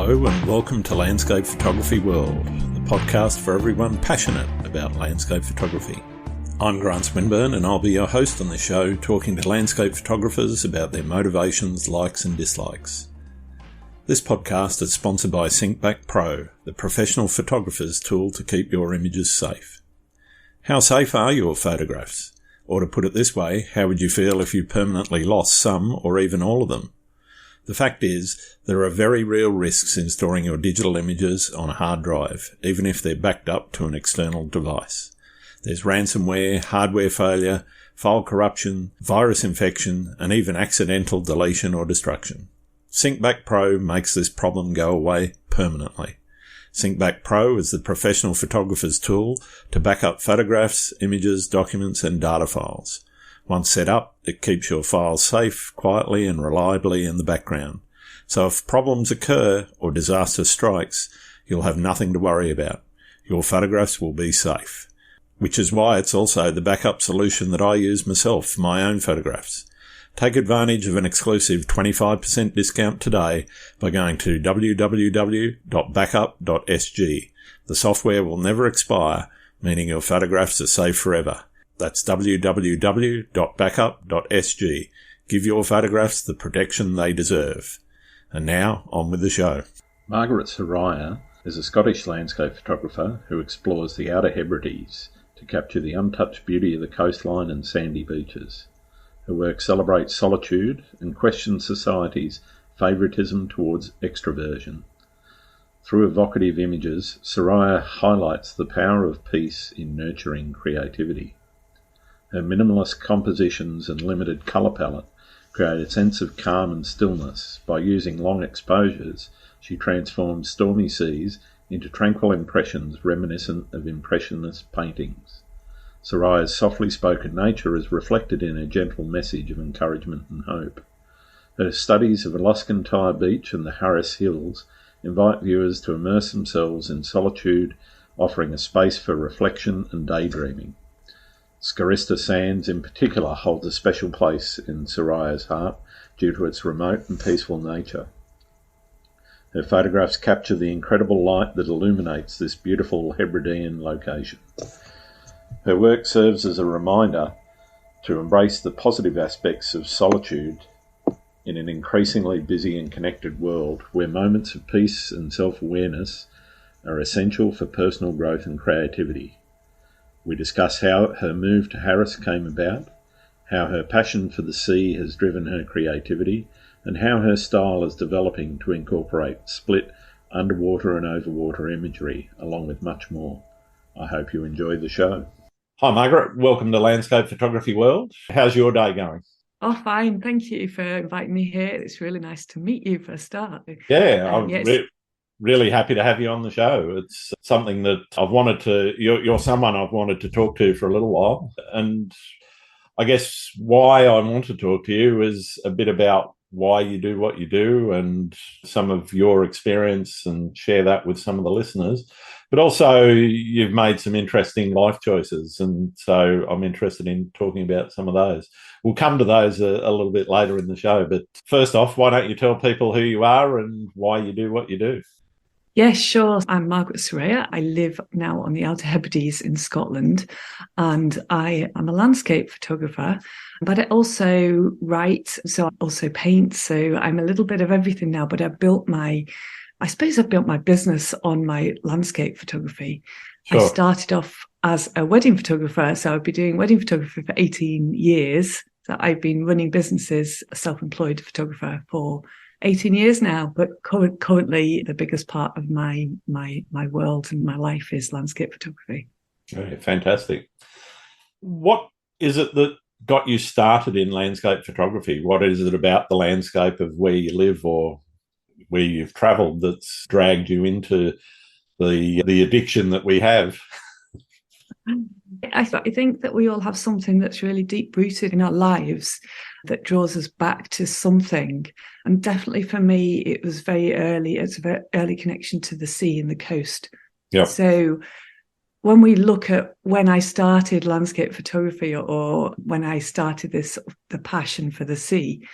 Hello and welcome to Landscape Photography World, the podcast for everyone passionate about landscape photography. I'm Grant Swinburne and I'll be your host on the show, talking to landscape photographers about their motivations, likes and dislikes. This podcast is sponsored by SyncBack Pro, the professional photographer's tool to keep your images safe. How safe are your photographs? Or to put it this way, how would you feel if you permanently lost some or even all of them? The fact is, there are very real risks in storing your digital images on a hard drive, even if they're backed up to an external device. There's ransomware, hardware failure, file corruption, virus infection, and even accidental deletion or destruction. SyncBack Pro makes this problem go away permanently. SyncBack Pro is the professional photographer's tool to back up photographs, images, documents, and data files. Once set up, it keeps your files safe, quietly and reliably in the background. So if problems occur or disaster strikes, you'll have nothing to worry about. Your photographs will be safe. Which is why it's also the backup solution that I use myself for my own photographs. Take advantage of an exclusive 25% discount today by going to www.backup.sg. The software will never expire, meaning your photographs are safe forever. That's www.backup.sg. Give your photographs the protection they deserve. And now, on with the show. Margaret Soraya is a Scottish landscape photographer who explores the Outer Hebrides to capture the untouched beauty of the coastline and sandy beaches. Her work celebrates solitude and questions society's favoritism towards extroversion. Through evocative images, Soraya highlights the power of peace in nurturing creativity. Her minimalist compositions and limited colour palette create a sense of calm and stillness. By using long exposures, she transforms stormy seas into tranquil impressions reminiscent of impressionist paintings. Soraya's softly spoken nature is reflected in her gentle message of encouragement and hope. Her studies of Luskentyre beach and the Harris Hills invite viewers to immerse themselves in solitude, offering a space for reflection and daydreaming. Scarista Sands in particular holds a special place in Soraya's heart due to its remote and peaceful nature. Her photographs capture the incredible light that illuminates this beautiful Hebridean location. Her work serves as a reminder to embrace the positive aspects of solitude in an increasingly busy and connected world where moments of peace and self-awareness are essential for personal growth and creativity. We discuss how her move to Harris came about, how her passion for the sea has driven her creativity, and how her style is developing to incorporate split, underwater and overwater imagery, along with much more. I hope you enjoy the show. Hi Margaret, welcome to Landscape Photography World. How's your day going? Oh, fine. Thank you for inviting me here. It's really nice to meet you for a start. Yeah, I'm really happy to have you on the show. It's something that I've wanted to, you're someone I've wanted to talk to for a little while. And I guess why I want to talk to you is a bit about why you do what you do and some of your experience and share that with some of the listeners. But also you've made some interesting life choices. And so I'm interested in talking about some of those. We'll come to those a little bit later in the show. But first off, why don't you tell people who you are and why you do what you do? Yes, sure. I'm Margaret Soraya. I live now on the Outer Hebrides in Scotland, and I am a landscape photographer, but I also write, so I also paint. So I'm a little bit of everything now, but I've built my business on my landscape photography. Sure. I started off as a wedding photographer, so I've been doing wedding photography for 18 years. So I've been running businesses, a self-employed photographer for 18 years now, but currently the biggest part of my world and my life is landscape photography. Okay, fantastic. What is it that got you started in landscape photography? What is it about the landscape of where you live or where you've travelled that's dragged you into the addiction that we have? I think that we all have something that's really deep-rooted in our lives that draws us back to something. And definitely for me, it was very early. It's a very early connection to the sea and the coast. Yeah. So when we look at when I started landscape photography or when I started the passion for the sea,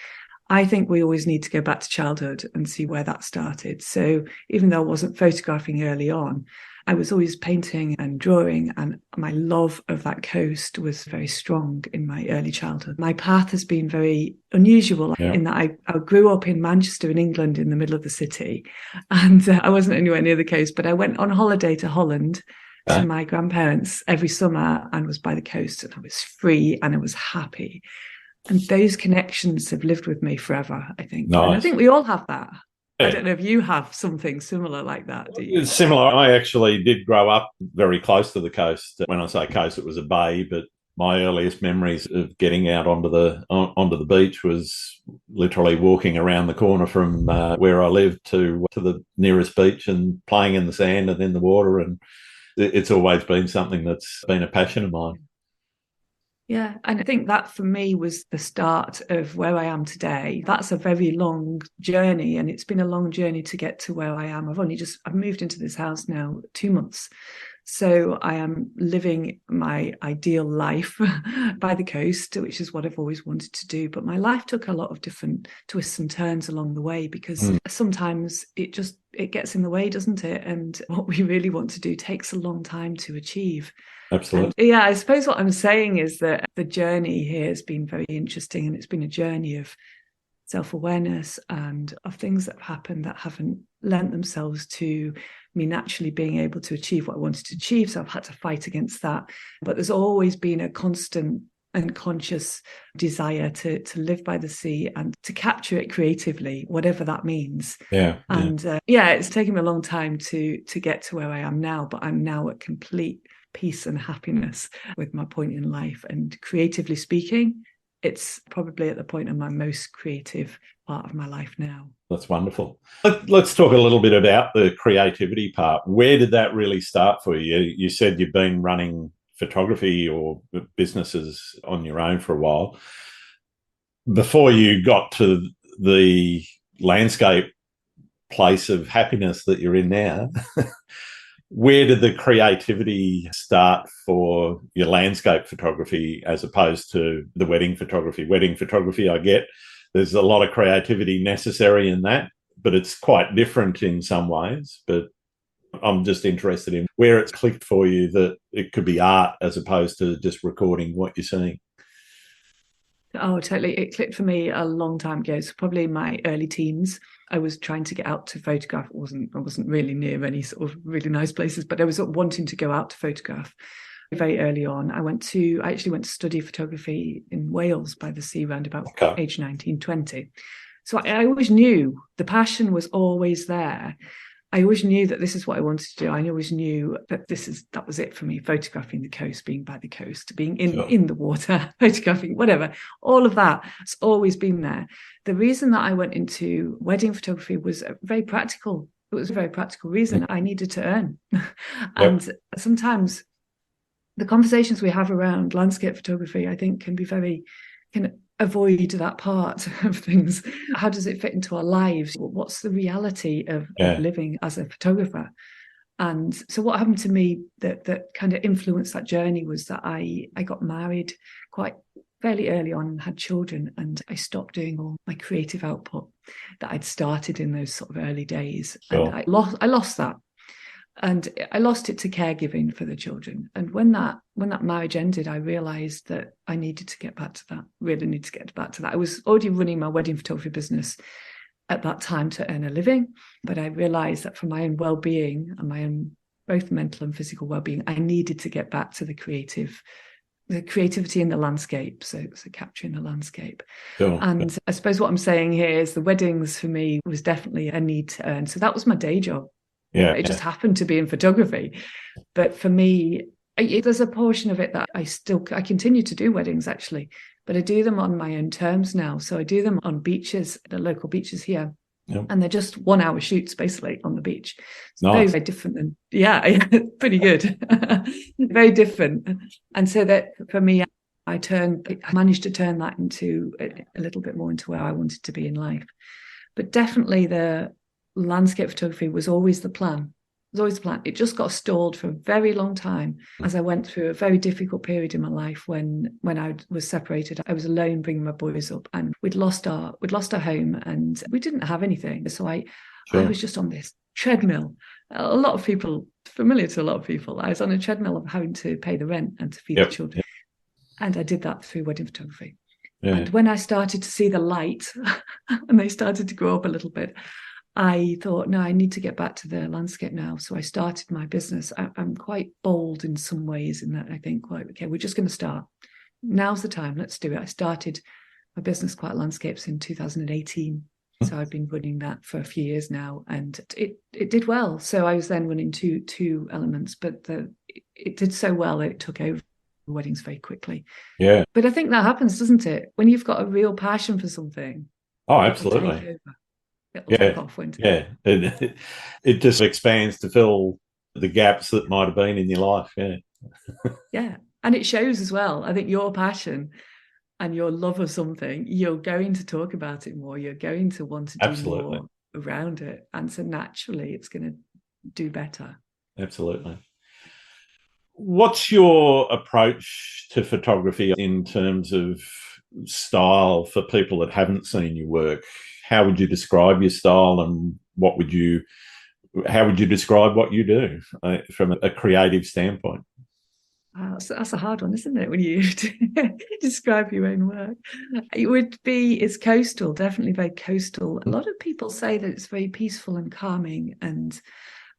I think we always need to go back to childhood and see where that started. So even though I wasn't photographing early on, I was always painting and drawing, and my love of that coast was very strong in my early childhood. My path has been very unusual in that I grew up in Manchester in England in the middle of the city, and I wasn't anywhere near the coast, but I went on holiday to Holland to my grandparents every summer and was by the coast, and I was free and I was happy. And those connections have lived with me forever, I think. Nice. And I think we all have that. Yeah. I don't know if you have something similar like that, do you? It's similar. I actually did grow up very close to the coast. When I say coast, it was a bay, but my earliest memories of getting out onto the beach was literally walking around the corner from where I lived to the nearest beach and playing in the sand and in the water. And it's always been something that's been a passion of mine. Yeah, and I think that for me was the start of where I am today. That's a very long journey, and it's been a long journey to get to where I am. I've moved into this house now 2 months. So I am living my ideal life by the coast, which is what I've always wanted to do. But my life took a lot of different twists and turns along the way, because sometimes it gets in the way, doesn't it? And what we really want to do takes a long time to achieve. Absolutely. And I suppose what I'm saying is that the journey here has been very interesting, and it's been a journey of self-awareness and of things that have happened that haven't lent themselves to me naturally being able to achieve what I wanted to achieve. So I've had to fight against that. But there's always been a constant and conscious desire to live by the sea and to capture it creatively, whatever that means. And it's taken me a long time to get to where I am now, but I'm now at complete peace and happiness with my point in life. And creatively speaking, it's probably at the point of my most creative part of my life now. That's wonderful. Let's talk a little bit about the creativity part. Where did that really start for you? You said you've been running photography or businesses on your own for a while. Before you got to the landscape place of happiness that you're in now, where did the creativity start for your landscape photography as opposed to the wedding photography? Wedding photography, I get there's a lot of creativity necessary in that, but it's quite different in some ways. But I'm just interested in where it's clicked for you that it could be art as opposed to just recording what you're seeing. Oh, totally. It clicked for me a long time ago. So probably my early teens. I was trying to get out to photograph. I wasn't really near any sort of really nice places, but I was wanting to go out to photograph very early on. I actually went to study photography in Wales by the sea around about age 19, 20. So I always knew the passion was always there. I always knew that this is what I wanted to do. I always knew that that was it for me, photographing the coast, being by the coast, being in the water, photographing, whatever. All of that has always been there. The reason that I went into wedding photography was very practical. It was a very practical reason. I needed to earn. And sometimes the conversations we have around landscape photography, I think, can avoid that part of things. How does it fit into our lives? What's the reality of living as a photographer? And so what happened to me that kind of influenced that journey was that I got married quite fairly early on and had children, and I stopped doing all my creative output that I'd started in those sort of early days. And I lost that. And I lost it to caregiving for the children. And when that marriage ended, I realized that I needed to get back to that, really need to get back to that. I was already running my wedding photography business at that time to earn a living, but I realized that for my own well-being and my own both mental and physical well-being, I needed to get back to the creativity in the landscape, so capturing the landscape. And I suppose what I'm saying here is the weddings for me was definitely a need to earn. So that was my day job. It just happened to be in photography. But for me, there's a portion of it that I continue to do weddings actually, but I do them on my own terms now. So I do them on beaches, the local beaches here. And they're just 1 hour shoots basically on the beach. It's very, very different than, pretty good. Very different. And so that for me, I managed to turn that into a little bit more into where I wanted to be in life. But definitely the landscape photography was always the plan. was always the plan. It just got stalled for a very long time as I went through a very difficult period in my life when I was separated. I was alone bringing my boys up, and we'd lost our home, and we didn't have anything. So I was just on this treadmill. A lot of people, familiar to a lot of people, I was on a treadmill of having to pay the rent and to feed the children. And I did that through wedding photography. Yeah. And when I started to see the light and they started to grow up a little bit, I thought, no, I need to get back to the landscape now. So I started my business. I'm quite bold in some ways in that I think, well, okay, we're just going to start. Now's the time. Let's do it. I started my business, Quiet Landscapes, in 2018. So I've been running that for a few years now, and it did well. So I was then running two elements, but it did so well that it took over weddings very quickly. Yeah. But I think that happens, doesn't it? When you've got a real passion for something. Oh, absolutely. It just expands to fill the gaps that might have been in your life. Yeah, and it shows as well. I think your passion and your love of something, you're going to talk about it more. You're going to want to do more around it, and so naturally it's going to do better. Absolutely. What's your approach to photography in terms of style for people that haven't seen your work? How would you describe your style, and how would you describe what you do from a creative standpoint? So that's a hard one, isn't it, when you describe your own work? It's coastal, definitely very coastal. A lot of people say that it's very peaceful and calming, and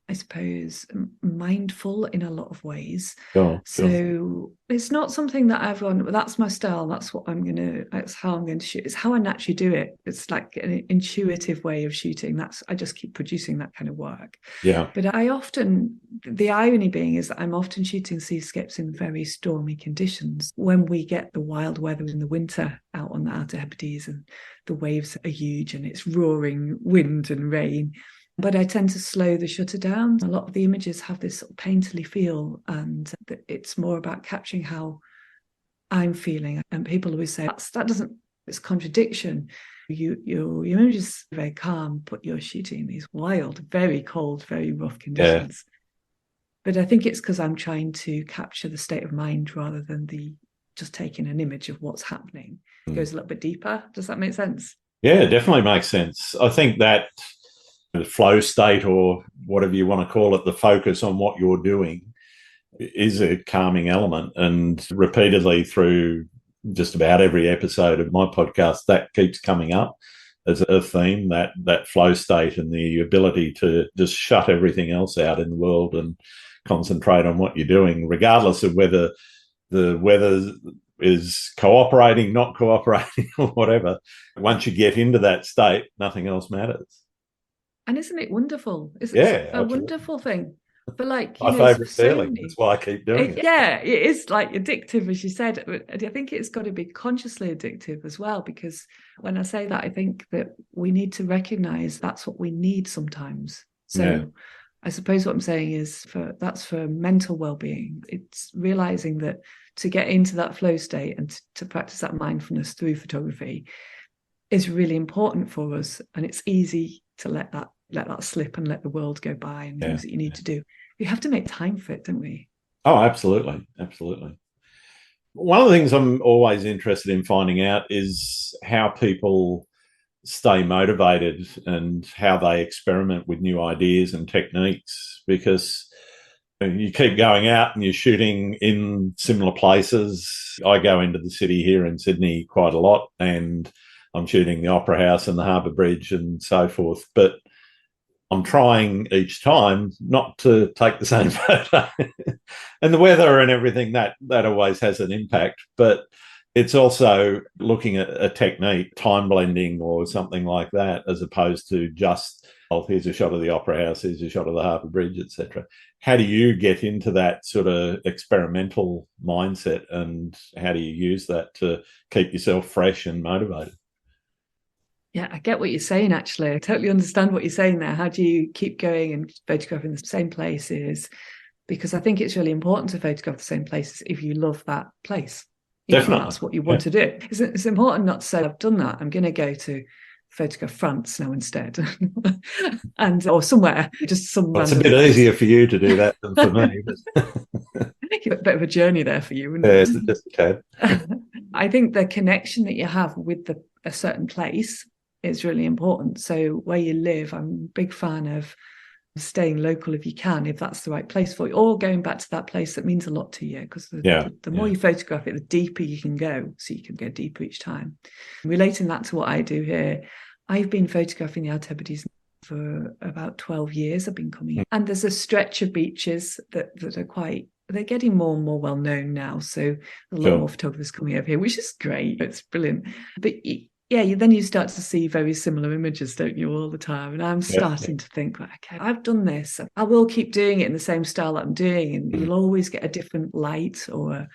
I suppose mindful in a lot of ways. So it's not something that everyone, that's my style, that's how I'm going to shoot. It's how I naturally do it. It's like an intuitive way of shooting. I just keep producing that kind of work. Yeah. But the irony being is that I'm often shooting seascapes in very stormy conditions. When we get the wild weather in the winter out on the Outer Hebrides and the waves are huge and it's roaring wind and rain, but I tend to slow the shutter down. A lot of the images have this sort of painterly feel, and it's more about capturing how I'm feeling. And people always say it's contradiction. Your image is very calm, but you're shooting these wild, very cold, very rough conditions. Yeah. But I think it's because I'm trying to capture the state of mind rather than just taking an image of what's happening. It goes a little bit deeper. Does that make sense? Yeah, it definitely makes sense. I think that the flow state, or whatever you want to call it, the focus on what you're doing, is a calming element. And repeatedly through just about every episode of my podcast, that keeps coming up as a theme, that flow state and the ability to just shut everything else out in the world and concentrate on what you're doing, regardless of whether the weather is cooperating, not cooperating, or whatever. Once you get into that state, nothing else matters. And isn't it wonderful? It's a wonderful thing. But my favourite feeling. That's why I keep doing it. Yeah, it is like addictive, as you said. I think it's got to be consciously addictive as well, because when I say that, I think that we need to recognise that's what we need sometimes. So I suppose what I'm saying is that's for mental well-being. It's realising that to get into that flow state and to practice that mindfulness through photography is really important for us. And it's easy to let that slip and let the world go by and things that you need to do. We have to make time for it, don't we? Oh, absolutely. Absolutely. One of the things I'm always interested in finding out is how people stay motivated and how they experiment with new ideas and techniques, because you keep going out and you're shooting in similar places. I go into the city here in Sydney quite a lot, and I'm shooting the Opera House and the Harbour Bridge and so forth. But I'm trying each time not to take the same photo. And the weather and everything, that always has an impact. But it's also looking at a technique, time blending or something like that, as opposed to just, here's a shot of the Opera House, here's a shot of the Harbour Bridge, etc. How do you get into that sort of experimental mindset, and how do you use that to keep yourself fresh and motivated? Yeah, I get what you're saying, actually. I totally understand what you're saying there. How do you keep going and photographing the same places? Because I think it's really important to photograph the same places if you love that place. Definitely. That's what you want to do. It's important not to say, I've done that, I'm going to go to photograph France now instead, and or somewhere, just some. Well, it's a bit easier for you to do that than for me. But a bit of a journey there for you, wouldn't it? it? Just a tad. I think the connection that you have with a certain place is really important. So where you live, I'm a big fan of staying local if you can, if that's the right place for you, or going back to that place that means a lot to you, because the more you photograph it, the deeper you can go, so you can go deeper each time. Relating that to what I do here, I've been photographing the Outer Hebrides for about 12 years. I've been coming, and there's a stretch of beaches that are they're getting more and more well known now, so a lot more photographers coming over here, which is great. It's brilliant. But then you start to see very similar images, don't you, all the time? And I'm starting to think, okay, I've done this. I will keep doing it in the same style that I'm doing, and you'll always get a different light or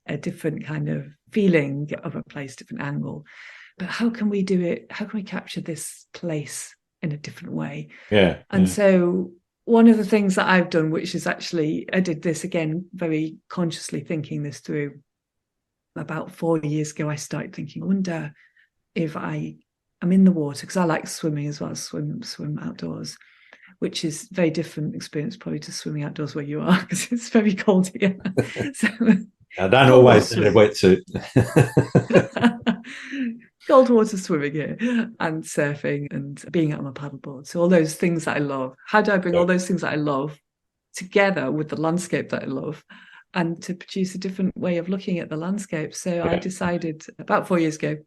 a different kind of feeling of a place, different angle. But how can we do it? How can we capture this place in a different way? So one of the things that I've done, which is actually, I did this again, very consciously thinking this through. About 4 years ago, I started thinking, I wonder if I'm in the water, because I like swimming as well, swim outdoors, which is a very different experience probably to swimming outdoors where you are, because it's very cold here. So, I don't always in a wetsuit. Cold water swimming here, and surfing, and being out on a paddleboard. So all those things that I love. How do I bring all those things that I love together with the landscape that I love, and to produce a different way of looking at the landscape? So I decided about 4 years ago,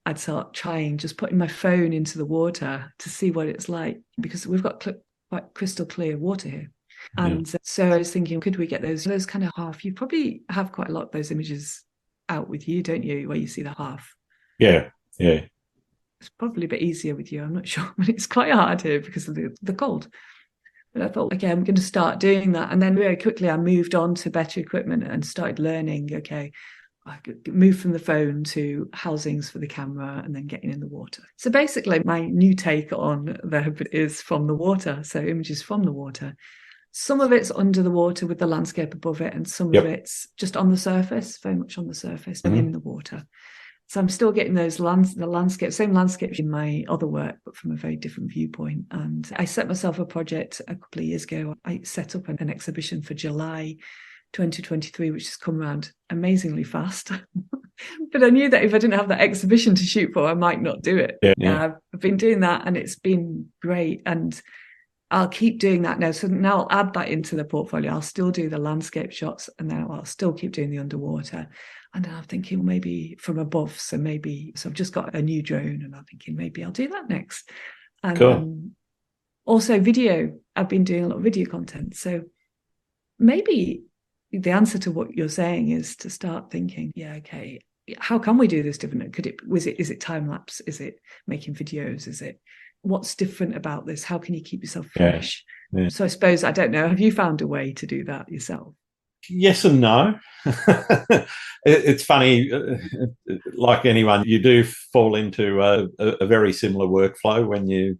I'd start trying just putting my phone into the water to see what it's like, because we've got quite crystal clear water here. And so I was thinking, could we get those kind of half? You probably have quite a lot of those images out with you, don't you, where you see the half? Yeah. It's probably a bit easier with you, I'm not sure, but it's quite hard here because of the cold. But I thought, okay, I'm going to start doing that. And then very quickly I moved on to better equipment and started learning, okay, I could move from the phone to housings for the camera and then getting in the water. So basically my new take on the Hebrides is from the water. So images from the water. Some of it's under the water with the landscape above it, and some of it's just on the surface, very much on the surface and in the water. So I'm still getting the same landscapes in my other work, but from a very different viewpoint. And I set myself a project a couple of years ago. I set up an exhibition for July 2023, which has come around amazingly fast. But I knew that if I didn't have that exhibition to shoot for, I might not do it. I've been doing that and it's been great. And I'll keep doing that now. So now I'll add that into the portfolio. I'll still do the landscape shots, and then I'll still keep doing the underwater. And then I'm thinking, well, maybe from above. So I've just got a new drone, and I'm thinking maybe I'll do that next. And also video. I've been doing a lot of video content. So maybe the answer to what you're saying is to start thinking, okay, how can we do this different? Is it time lapse? Is it making videos? Is it, what's different about this? How can you keep yourself fresh? So I suppose, I don't know, have you found a way to do that yourself? Yes and no. It's funny, like anyone, you do fall into a very similar workflow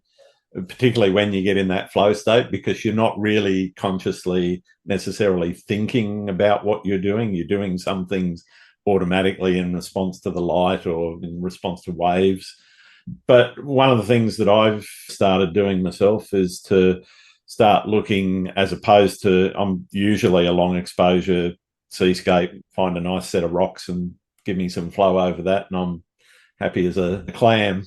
particularly when you get in that flow state, because you're not really consciously necessarily thinking about what you're doing. You're doing some things automatically in response to the light or in response to waves. But one of the things that I've started doing myself is to start looking, as opposed to, I'm usually a long exposure seascape, find a nice set of rocks and give me some flow over that, and I'm happy as a clam.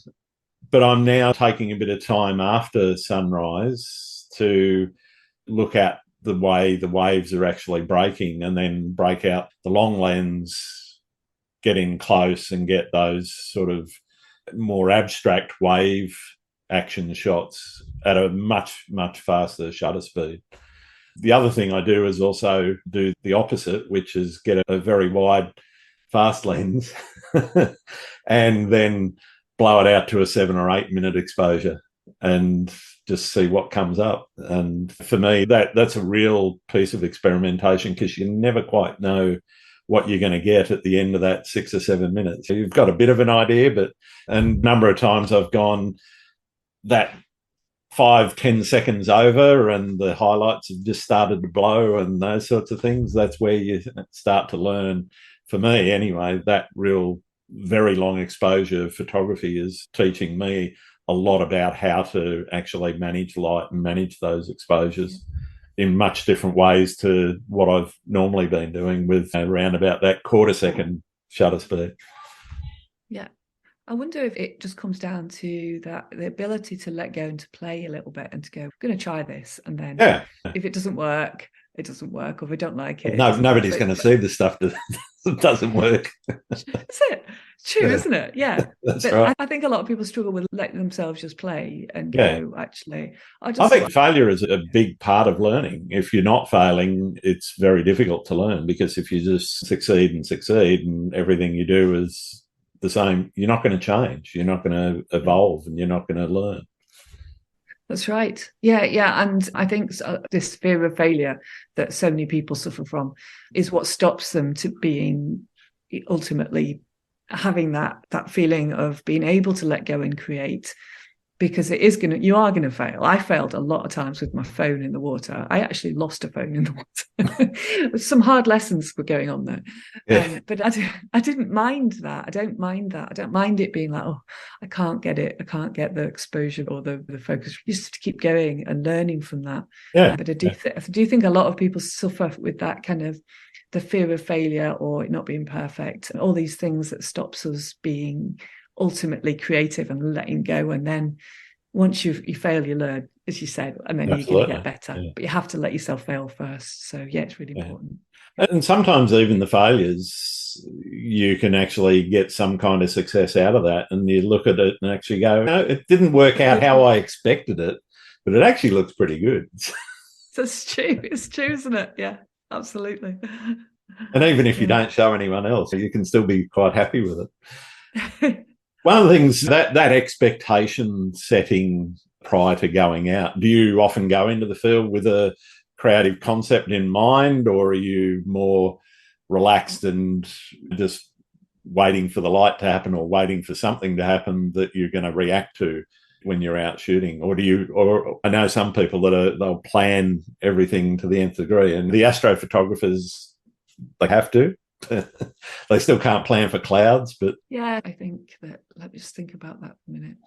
But I'm now taking a bit of time after sunrise to look at the way the waves are actually breaking, and then break out the long lens, get in close and get those sort of more abstract wave action shots at a much, much faster shutter speed. The other thing I do is also do the opposite, which is get a very wide fast lens and then blow it out to a 7 or 8 minute exposure and just see what comes up. And for me, that's a real piece of experimentation, because you never quite know what you're going to get at the end of that 6 or 7 minutes. So you've got a bit of an idea, but a number of times I've gone that 5-10 seconds over and the highlights have just started to blow and those sorts of things. That's where you start to learn, for me anyway, that real very long exposure of photography is teaching me a lot about how to actually manage light and manage those exposures in much different ways to what I've normally been doing with around about that quarter second shutter speed. Yeah. I wonder if it just comes down to the ability to let go and to play a little bit and to go, I'm going to try this. And then if it doesn't work, it doesn't work. Or if I don't like it. No, nobody's going to see the stuff that doesn't work. That's it. True, isn't it? Yeah. That's but right. I think a lot of people struggle with letting themselves just play and go, actually. I think failure is a big part of learning. If you're not failing, it's very difficult to learn, because if you just succeed and everything you do is the same, you're not going to change. You're not going to evolve, and you're not going to learn. That's right. Yeah. And I think this fear of failure that so many people suffer from is what stops them to being ultimately having that feeling of being able to let go and create, because you are going to fail. I failed a lot of times with my phone in the water. I actually lost a phone in the water. Some hard lessons were going on there. Yeah. But I didn't mind that. I don't mind that. I don't mind it being like, oh, I can't get it. I can't get the exposure or the focus. You just have to keep going and learning from that. Yeah. But I do think a lot of people suffer with that kind of the fear of failure or not being perfect, and all these things that stops us being ultimately creative and letting go. And then once you fail, you learn, as you said, and then you're going to get better. But you have to let yourself fail first. So it's really important. And sometimes even the failures, you can actually get some kind of success out of that, and you look at it and actually go, no, it didn't work out how I expected it, but it actually looks pretty good. That's true. It's true, isn't it? Yeah, absolutely. And even if you don't show anyone else, you can still be quite happy with it. One of the things, that expectation setting prior to going out, do you often go into the field with a creative concept in mind, or are you more relaxed and just waiting for the light to happen or waiting for something to happen that you're going to react to when you're out shooting? Or I know some people they'll plan everything to the nth degree, and the astrophotographers, they have to. They still can't plan for clouds, but I think that, let me just think about that for a minute.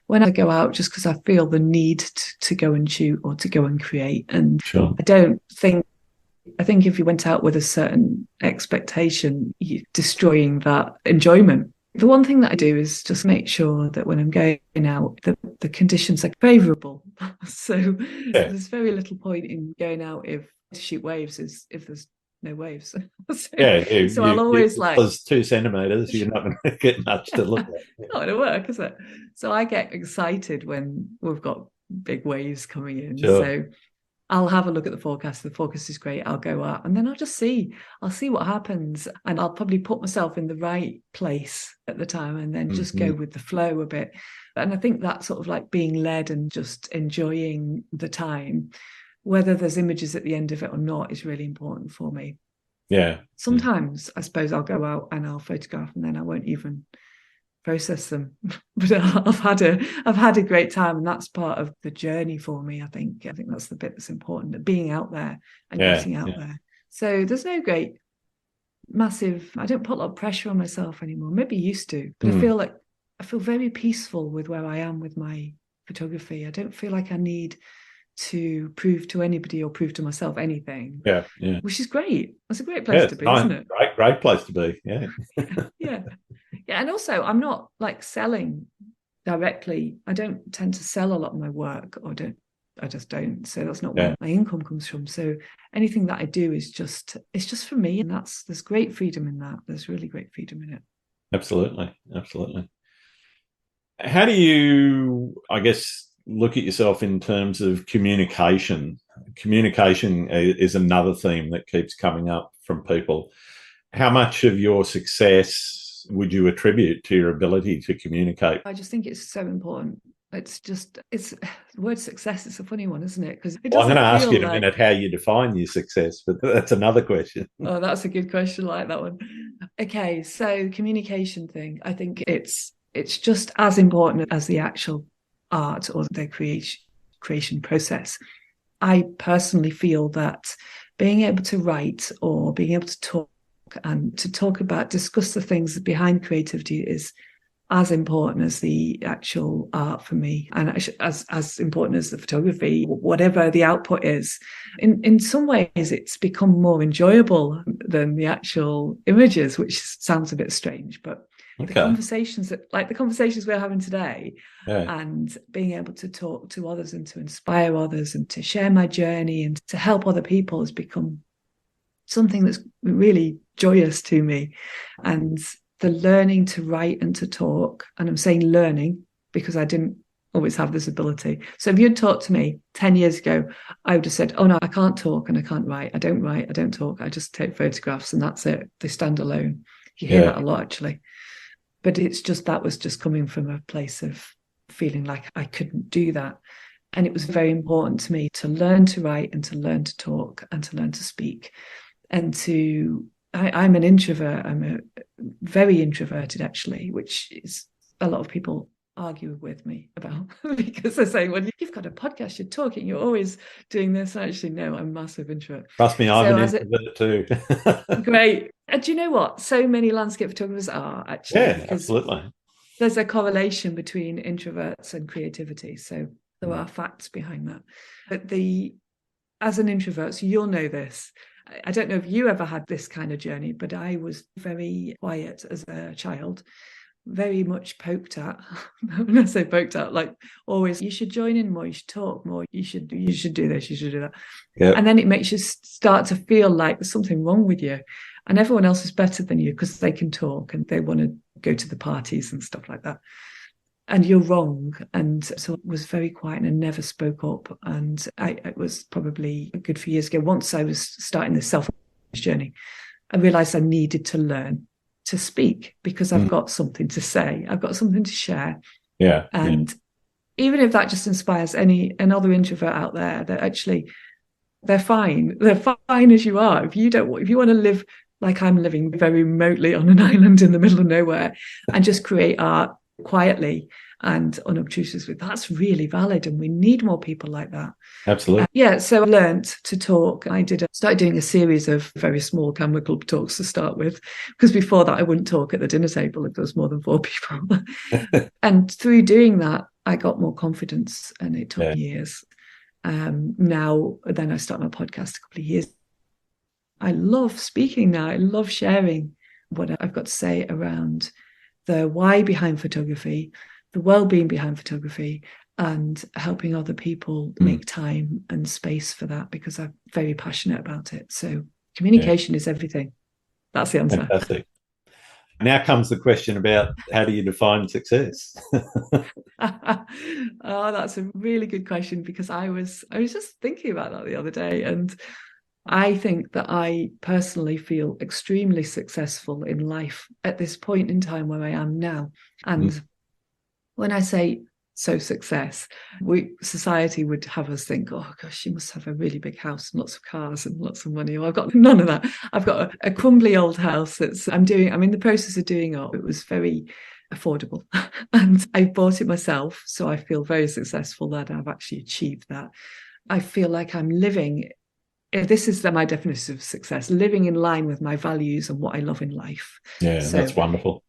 When I go out, just because I feel the need to go and shoot or to go and create, and sure. I think if you went out with a certain expectation, you're destroying that enjoyment. The one thing that I do is just make sure that when I'm going out, the conditions are favourable. So there's very little point in going out to shoot waves if there's no waves. So I'll always there's 2 centimeters, you're not going to get much to look at. It's not going to work, is it? So I get excited when we've got big waves coming in. Sure. So I'll have a look at the forecast. The forecast is great. I'll go out and then I'll see what happens, and I'll probably put myself in the right place at the time and then just go with the flow a bit. And I think that sort of like being led and just enjoying the time, whether there's images at the end of it or not, is really important for me. Yeah. Sometimes I suppose I'll go out and I'll photograph and then I won't even process them. But I've had a great time, and that's part of the journey for me. I think that's the bit that's important, being out there and getting out there. So there's no great massive, I don't put a lot of pressure on myself anymore. Maybe used to, but I feel very peaceful with where I am with my photography. I don't feel like I need to prove to anybody or prove to myself anything. Yeah. Which is great. That's a great place to be, isn't it? Great place to be. Yeah. Yeah. And also, I'm not like selling directly. I don't tend to sell a lot of my work, I just don't. So that's not where my income comes from. So anything that I do is just for me, and there's great freedom in that. There's really great freedom in it. Absolutely. How do you, I guess, look at yourself in terms of communication? Communication is another theme that keeps coming up from people. How much of your success would you attribute to your ability to communicate? I just think it's so important. It's the word success is a funny one, isn't it? Because I'm going to ask you in a minute how you define your success, but that's another question. Oh, that's a good question. I like that one. Okay, so communication thing, I think it's just as important as the actual art or the creation process. I personally feel that being able to write or being able to talk And to discuss the things behind creativity is as important as the actual art for me, and as important as the photography, whatever the output is. In some ways, it's become more enjoyable than the actual images, which sounds a bit strange, but the conversations we're having today, and being able to talk to others and to inspire others and to share my journey and to help other people has become something that's really joyous to me. And the learning to write and to talk, and I'm saying learning because I didn't always have this ability. So if you'd talked to me 10 years ago, I would have said, oh no, I can't talk and I can't write. I don't talk. I just take photographs and that's it. They stand alone. You hear that a lot, actually. But it's just, that was just coming from a place of feeling like I couldn't do that. And it was very important to me to learn to write and to learn to talk and to learn to speak. And I'm an introvert. I'm a very introverted, actually, which is a lot of people argue with me about because they're saying, well, you've got a podcast, you're talking, you're always doing this. And actually, no, I'm a massive introvert. Trust me, I'm an introvert too. Great. And do you know what? So many landscape photographers are, actually. Yeah, absolutely. There's a correlation between introverts and creativity. So there are facts behind that. But as an introvert, so you'll know this, I don't know if you ever had this kind of journey, but I was very quiet as a child, very much poked at. When I say poked at, like always, you should join in more, you should talk more, you should do this, you should do that. Yep. And then it makes you start to feel like there's something wrong with you. And everyone else is better than you because they can talk and they want to go to the parties and stuff like that. And you're wrong. And so I was very quiet and never spoke up. And it was probably a good few years ago. Once I was starting this self journey, I realized I needed to learn to speak because I've got something to say. I've got something to share. Yeah. And even if that just inspires another introvert out there, that actually they're fine. They're fine as you are. If you want to live like I'm living very remotely on an island in the middle of nowhere and just create art quietly and unobtrusively, that's really valid, and we need more people like that. Absolutely. So I learned to talk. I started doing a series of very small camera club talks to start with, because before that I wouldn't talk at the dinner table if there was more than 4 people. And through doing that I got more confidence, and it took years. Now then I started my podcast a couple of years. I love speaking now. I love sharing what I've got to say around the why behind photography, the well-being behind photography, and helping other people make time and space for that, because I'm very passionate about it. So communication is everything. That's the answer. Fantastic. Now comes the question about how do you define success? Oh, that's a really good question, because I was just thinking about that the other day, and I think that I personally feel extremely successful in life at this point in time where I am now. And when I say success, society would have us think, oh gosh, she must have a really big house and lots of cars and lots of money. Well, I've got none of that. I've got a crumbly old house I'm in the process of doing up. It was very affordable and I bought it myself. So I feel very successful that I've actually achieved that. I feel like I'm living. This is my definition of success: living in line with my values and what I love in life. Yeah, so, that's wonderful.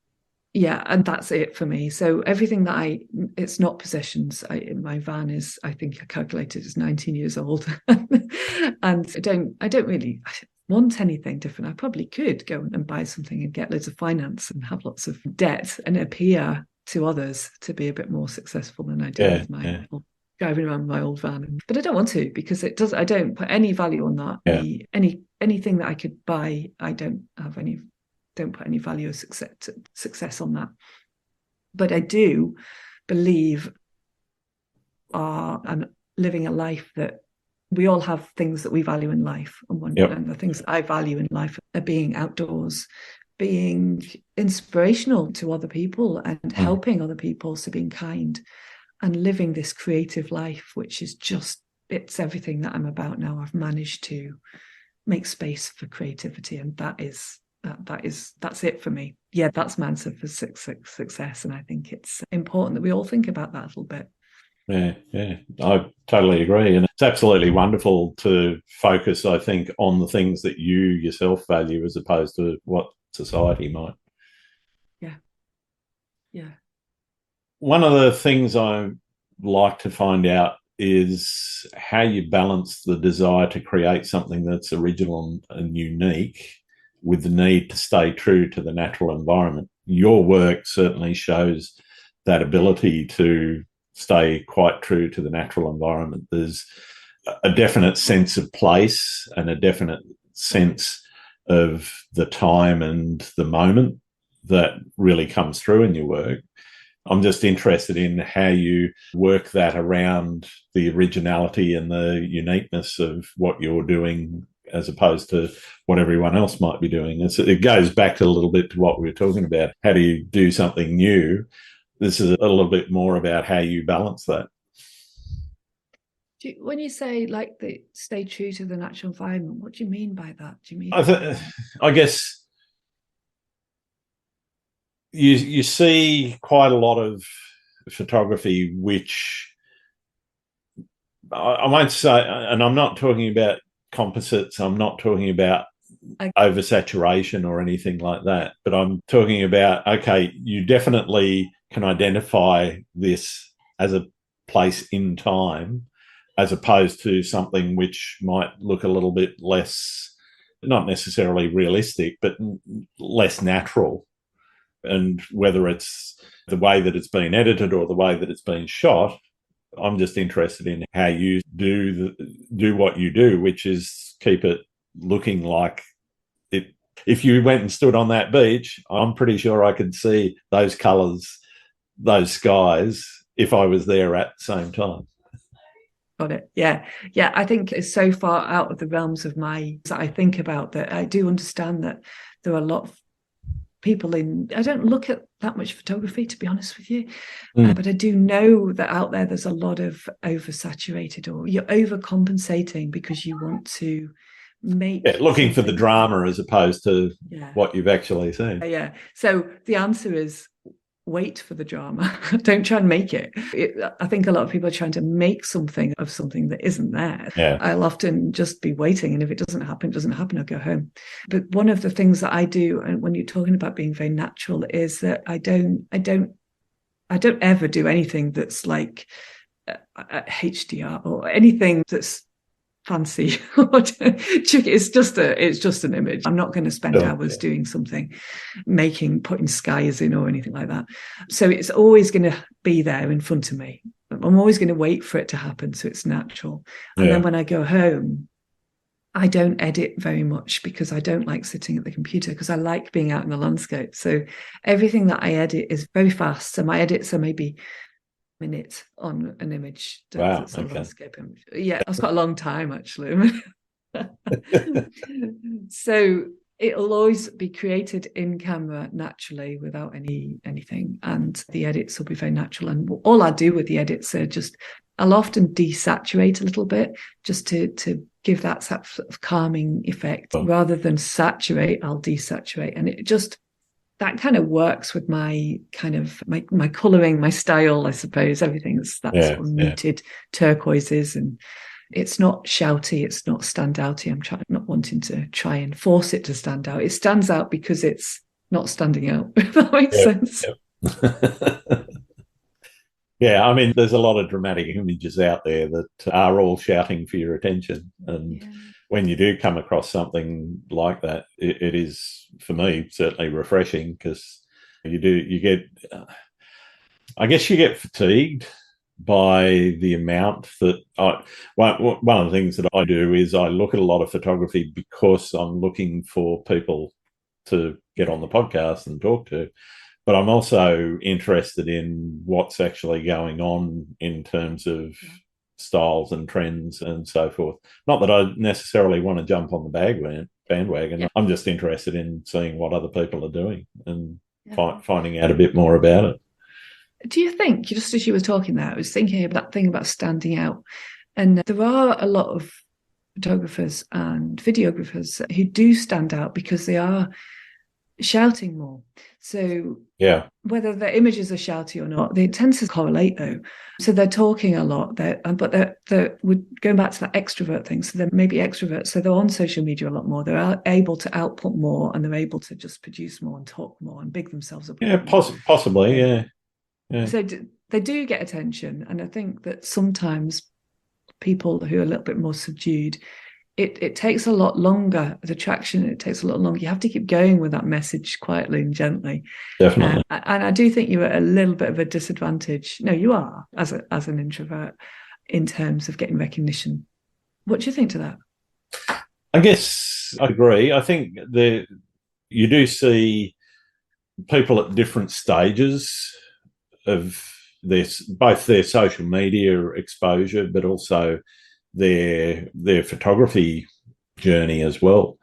Yeah, and that's it for me. So everything that it's not possessions. My van is, I think I calculated, is 19 years old. And I don't really want anything different. I probably could go and buy something and get loads of finance and have lots of debt and appear to others to be a bit more successful than I do with my driving around my old van. But I don't want to, because I don't put any value on that. Anything that I could buy, I don't put any value of success on that. But I do believe I'm living a life that we all have things that we value in life. And the things that I value in life are being outdoors, being inspirational to other people and helping other people, so being kind and living this creative life, which is it's everything that I'm about now. I've managed to make space for creativity, and that's it for me. Yeah, that's my answer for success, and I think it's important that we all think about that a little bit. Yeah, I totally agree. And it's absolutely wonderful to focus, I think, on the things that you yourself value as opposed to what society might. Yeah. Yeah. One of the things I like to find out is how you balance the desire to create something that's original and unique with the need to stay true to the natural environment. Your work certainly shows that ability to stay quite true to the natural environment. There's a definite sense of place and a definite sense of the time and the moment that really comes through in your work. I'm just interested in how you work that around the originality and the uniqueness of what you're doing as opposed to what everyone else might be doing. It goes back a little bit to what we were talking about. How do you do something new? This is a little bit more about how you balance that. When you say like stay true to the natural environment, what do you mean by that? Do you mean? I guess you see quite a lot of photography which I won't say, and I'm not talking about composites, I'm not talking about oversaturation or anything like that, but I'm talking about, okay, you definitely can identify this as a place in time as opposed to something which might look a little bit less, not necessarily realistic, but less natural. And whether it's the way that it's been edited or the way that it's been shot, I'm just interested in how you do what you do, which is keep it looking like it. If you went and stood on that beach, I'm pretty sure I could see those colours, those skies, if I was there at the same time. Got it. Yeah. I think it's so far out of the realms of that I think about that. I do understand that there are a lot of people I don't look at that much photography, to be honest with you, but I do know that out there's a lot of oversaturated, or you're overcompensating because you want to make looking for the drama as opposed to what you've actually seen. So the answer is wait for the drama. Don't try and make it. I think a lot of people are trying to make something of something that isn't there. I'll often just be waiting, and if it doesn't happen, I'll go home. But one of the things that I do, and when you're talking about being very natural, is that I don't ever do anything that's like HDR or anything that's fancy. It's just an image. I'm not going to spend hours doing something, putting skies in or anything like that. So it's always going to be there in front of me. I'm always going to wait for it to happen, so it's natural. And then when I go home, I don't edit very much because I don't like sitting at the computer, because I like being out in the landscape. So everything that I edit is very fast. So my edits are maybe minute on an image. Wow. Landscape image. Yeah, that's quite a long time actually. So it'll always be created in camera naturally without anything, and the edits will be very natural. And all I do with the edits are I'll often desaturate a little bit just to give that sort of calming effect. Rather than saturate, I'll desaturate, and it just that kind of works with my kind of my colouring, my style, I suppose. Everything's that sort of muted turquoises, and it's not shouty, it's not standouty. I'm not wanting to try and force it to stand out. It stands out because it's not standing out, if that makes sense. Yeah, I mean, there's a lot of dramatic images out there that are all shouting for your attention. And when you do come across something like that, it is, for me, certainly refreshing, because you get fatigued by the amount that one of the things that I do is I look at a lot of photography because I'm looking for people to get on the podcast and talk to. But I'm also interested in what's actually going on in terms of styles and trends and so forth. Not that I necessarily want to jump on the bandwagon. I'm just interested in seeing what other people are doing and finding out a bit more about it. Do you think, just as you were talking there, I was thinking about that thing about standing out. And there are a lot of photographers and videographers who do stand out because they are shouting more. So Yeah. whether the images are shouty or not, they tend to correlate though. So they're talking a lot, but they're going back to that extrovert thing. So they're maybe extroverts. So they're on social media a lot more. They're able to output more, and they're able to just produce more and talk more and big themselves up. Yeah, possibly, yeah. So they do get attention. And I think that sometimes people who are a little bit more subdued, it takes a lot longer. The traction, it takes a lot longer. You have to keep going with that message quietly and gently. Definitely. And I do think you're at a little bit of a disadvantage. No, you are as an introvert in terms of getting recognition. What do you think to that? I guess I agree. I think you do see people at different stages of both their social media exposure, but also their photography journey as well.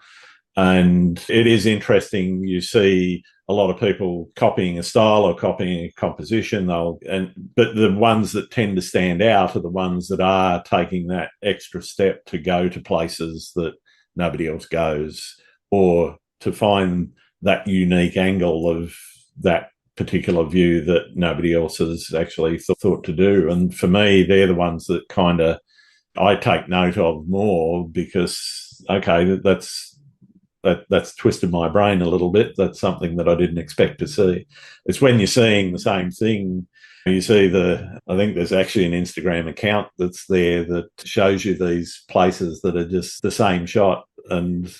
And it is interesting. You see a lot of people copying a style or copying a composition. But the ones that tend to stand out are the ones that are taking that extra step to go to places that nobody else goes, or to find that unique angle of that particular view that nobody else has actually thought to do. And for me, they're the ones that kind of I take note of more, because, okay, that's twisted my brain a little bit. That's something that I didn't expect to see. It's when you're seeing the same thing. You see I think there's actually an Instagram account that's there that shows you these places that are just the same shot and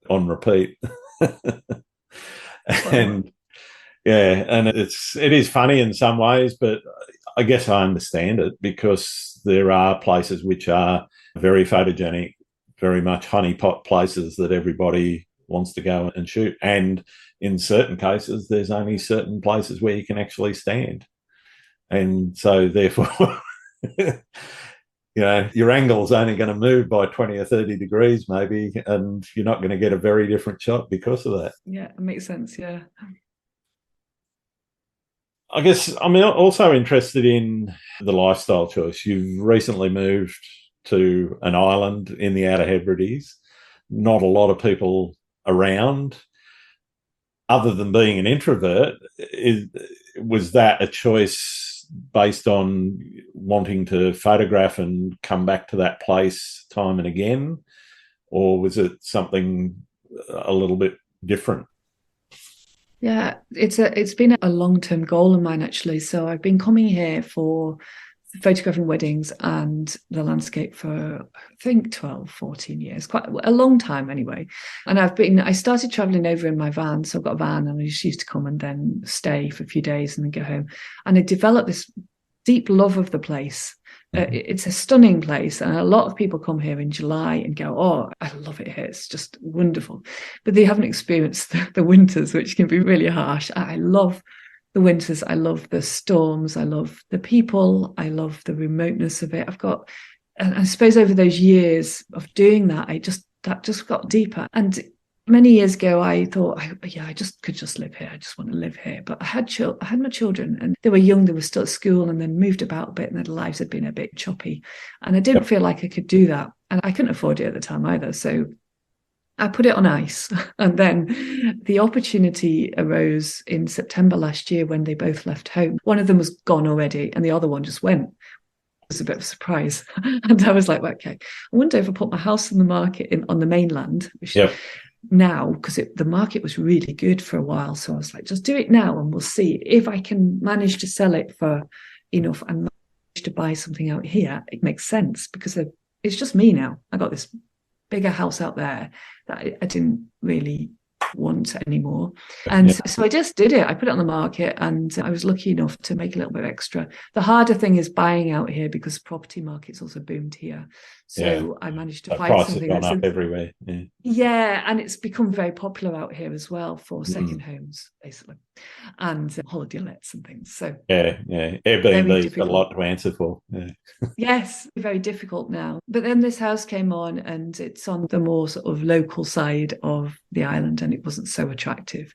on repeat. And yeah, and it is funny in some ways, but I guess I understand it, because there are places which are very photogenic, very much honeypot places that everybody wants to go and shoot. And in certain cases, there's only certain places where you can actually stand. And so therefore, your angle's only going to move by 20 or 30 degrees maybe, and you're not going to get a very different shot because of that. Yeah, it makes sense, yeah. I guess I'm also interested in the lifestyle choice. You've recently moved to an island in the Outer Hebrides. Not a lot of people around. Other than being an introvert, was that a choice based on wanting to photograph and come back to that place time and again? Or was it something a little bit different? Yeah, it's been a long-term goal of mine, actually. So I've been coming here for photographing weddings and the landscape for, I think, 12, 14 years, quite a long time anyway. And I started traveling over in my van. So I've got a van, and I just used to come and then stay for a few days and then go home. And I developed this deep love of the place. It's a stunning place, and a lot of people come here in July and go, "Oh, I love it here. It's just wonderful." But they haven't experienced the winters, which can be really harsh. I love the winters. I love the storms. I love the people. I love the remoteness of it. And I suppose over those years of doing that, that just got deeper. And many years ago, I thought, I just could just live here. I just want to live here. But I had my children, and they were young. They were still at school, and then moved about a bit, and their lives had been a bit choppy. And I didn't feel like I could do that. And I couldn't afford it at the time either. So I put it on ice. And then the opportunity arose in September last year when they both left home. One of them was gone already, and the other one just went. It was a bit of a surprise. And I was like, well, okay, I wonder if I put my house on the market on the mainland, which now, because the market was really good for a while. So I was like, just do it now, and we'll see if I can manage to sell it for enough and manage to buy something out here. It makes sense, because it's just me now. I got this bigger house out there that I didn't really want anymore. And so I just did it. I put it on the market, and I was lucky enough to make a little bit extra. The harder thing is buying out here, because the property market's also boomed here. So I managed to find something that's up everywhere. Yeah, and it's become very popular out here as well for second homes, basically, and holiday lets and things. So Airbnb's got a lot to answer for. Yes, very difficult now. But then this house came on, and it's on the more sort of local side of the island, and it wasn't so attractive.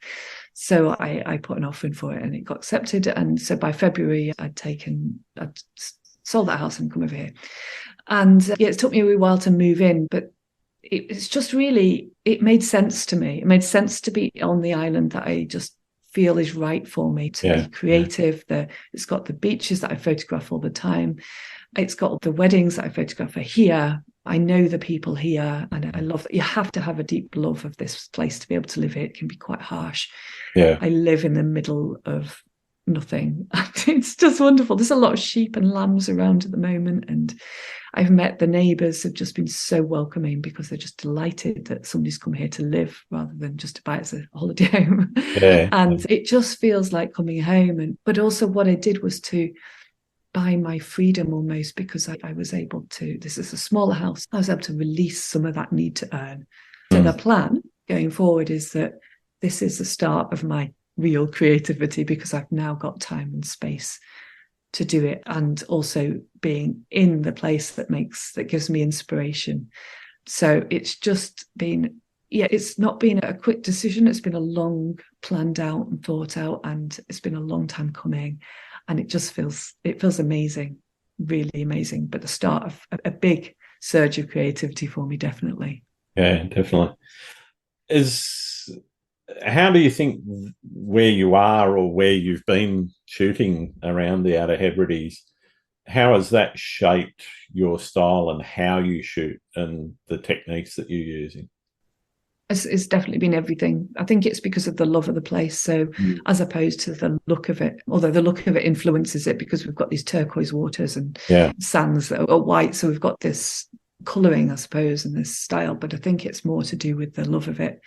So I put an offer in for it, and it got accepted. And so by February, I'd sold that house and come over here. And it took me a wee while to move in, but it's just really, it made sense to me. It made sense to be on the island that I just feel is right for me to be creative. It's got the beaches that I photograph all the time. It's got the weddings that I photograph are here. I know the people here, and I love that. You have to have a deep love of this place to be able to live here. It can be quite harsh. Yeah. I live in the middle of nothing. It's just wonderful. There's a lot of sheep and lambs around at the moment, and I've met the neighbours have just been so welcoming because they're just delighted that somebody's come here to live rather than just to buy it as a holiday home. And it just feels like coming home. But also what I did was to buy my freedom almost, because I was able to, this is a smaller house, I was able to release some of that need to earn. So the plan going forward is that this is the start of my real creativity, because I've now got time and space to do it, and also being in the place that gives me inspiration. So it's just been, it's not been a quick decision. It's been a long planned out and thought out, and it's been a long time coming, and it feels amazing, really amazing. But the start of a big surge of creativity for me, definitely. Yeah, definitely. How do you think where you are or where you've been shooting around the Outer Hebrides, how has that shaped your style and how you shoot and the techniques that you're using? It's definitely been everything. I think it's because of the love of the place. So as opposed to the look of it, although the look of it influences it, because we've got these turquoise waters and sands that are white. So we've got this colouring, I suppose, and this style. But I think it's more to do with the love of it.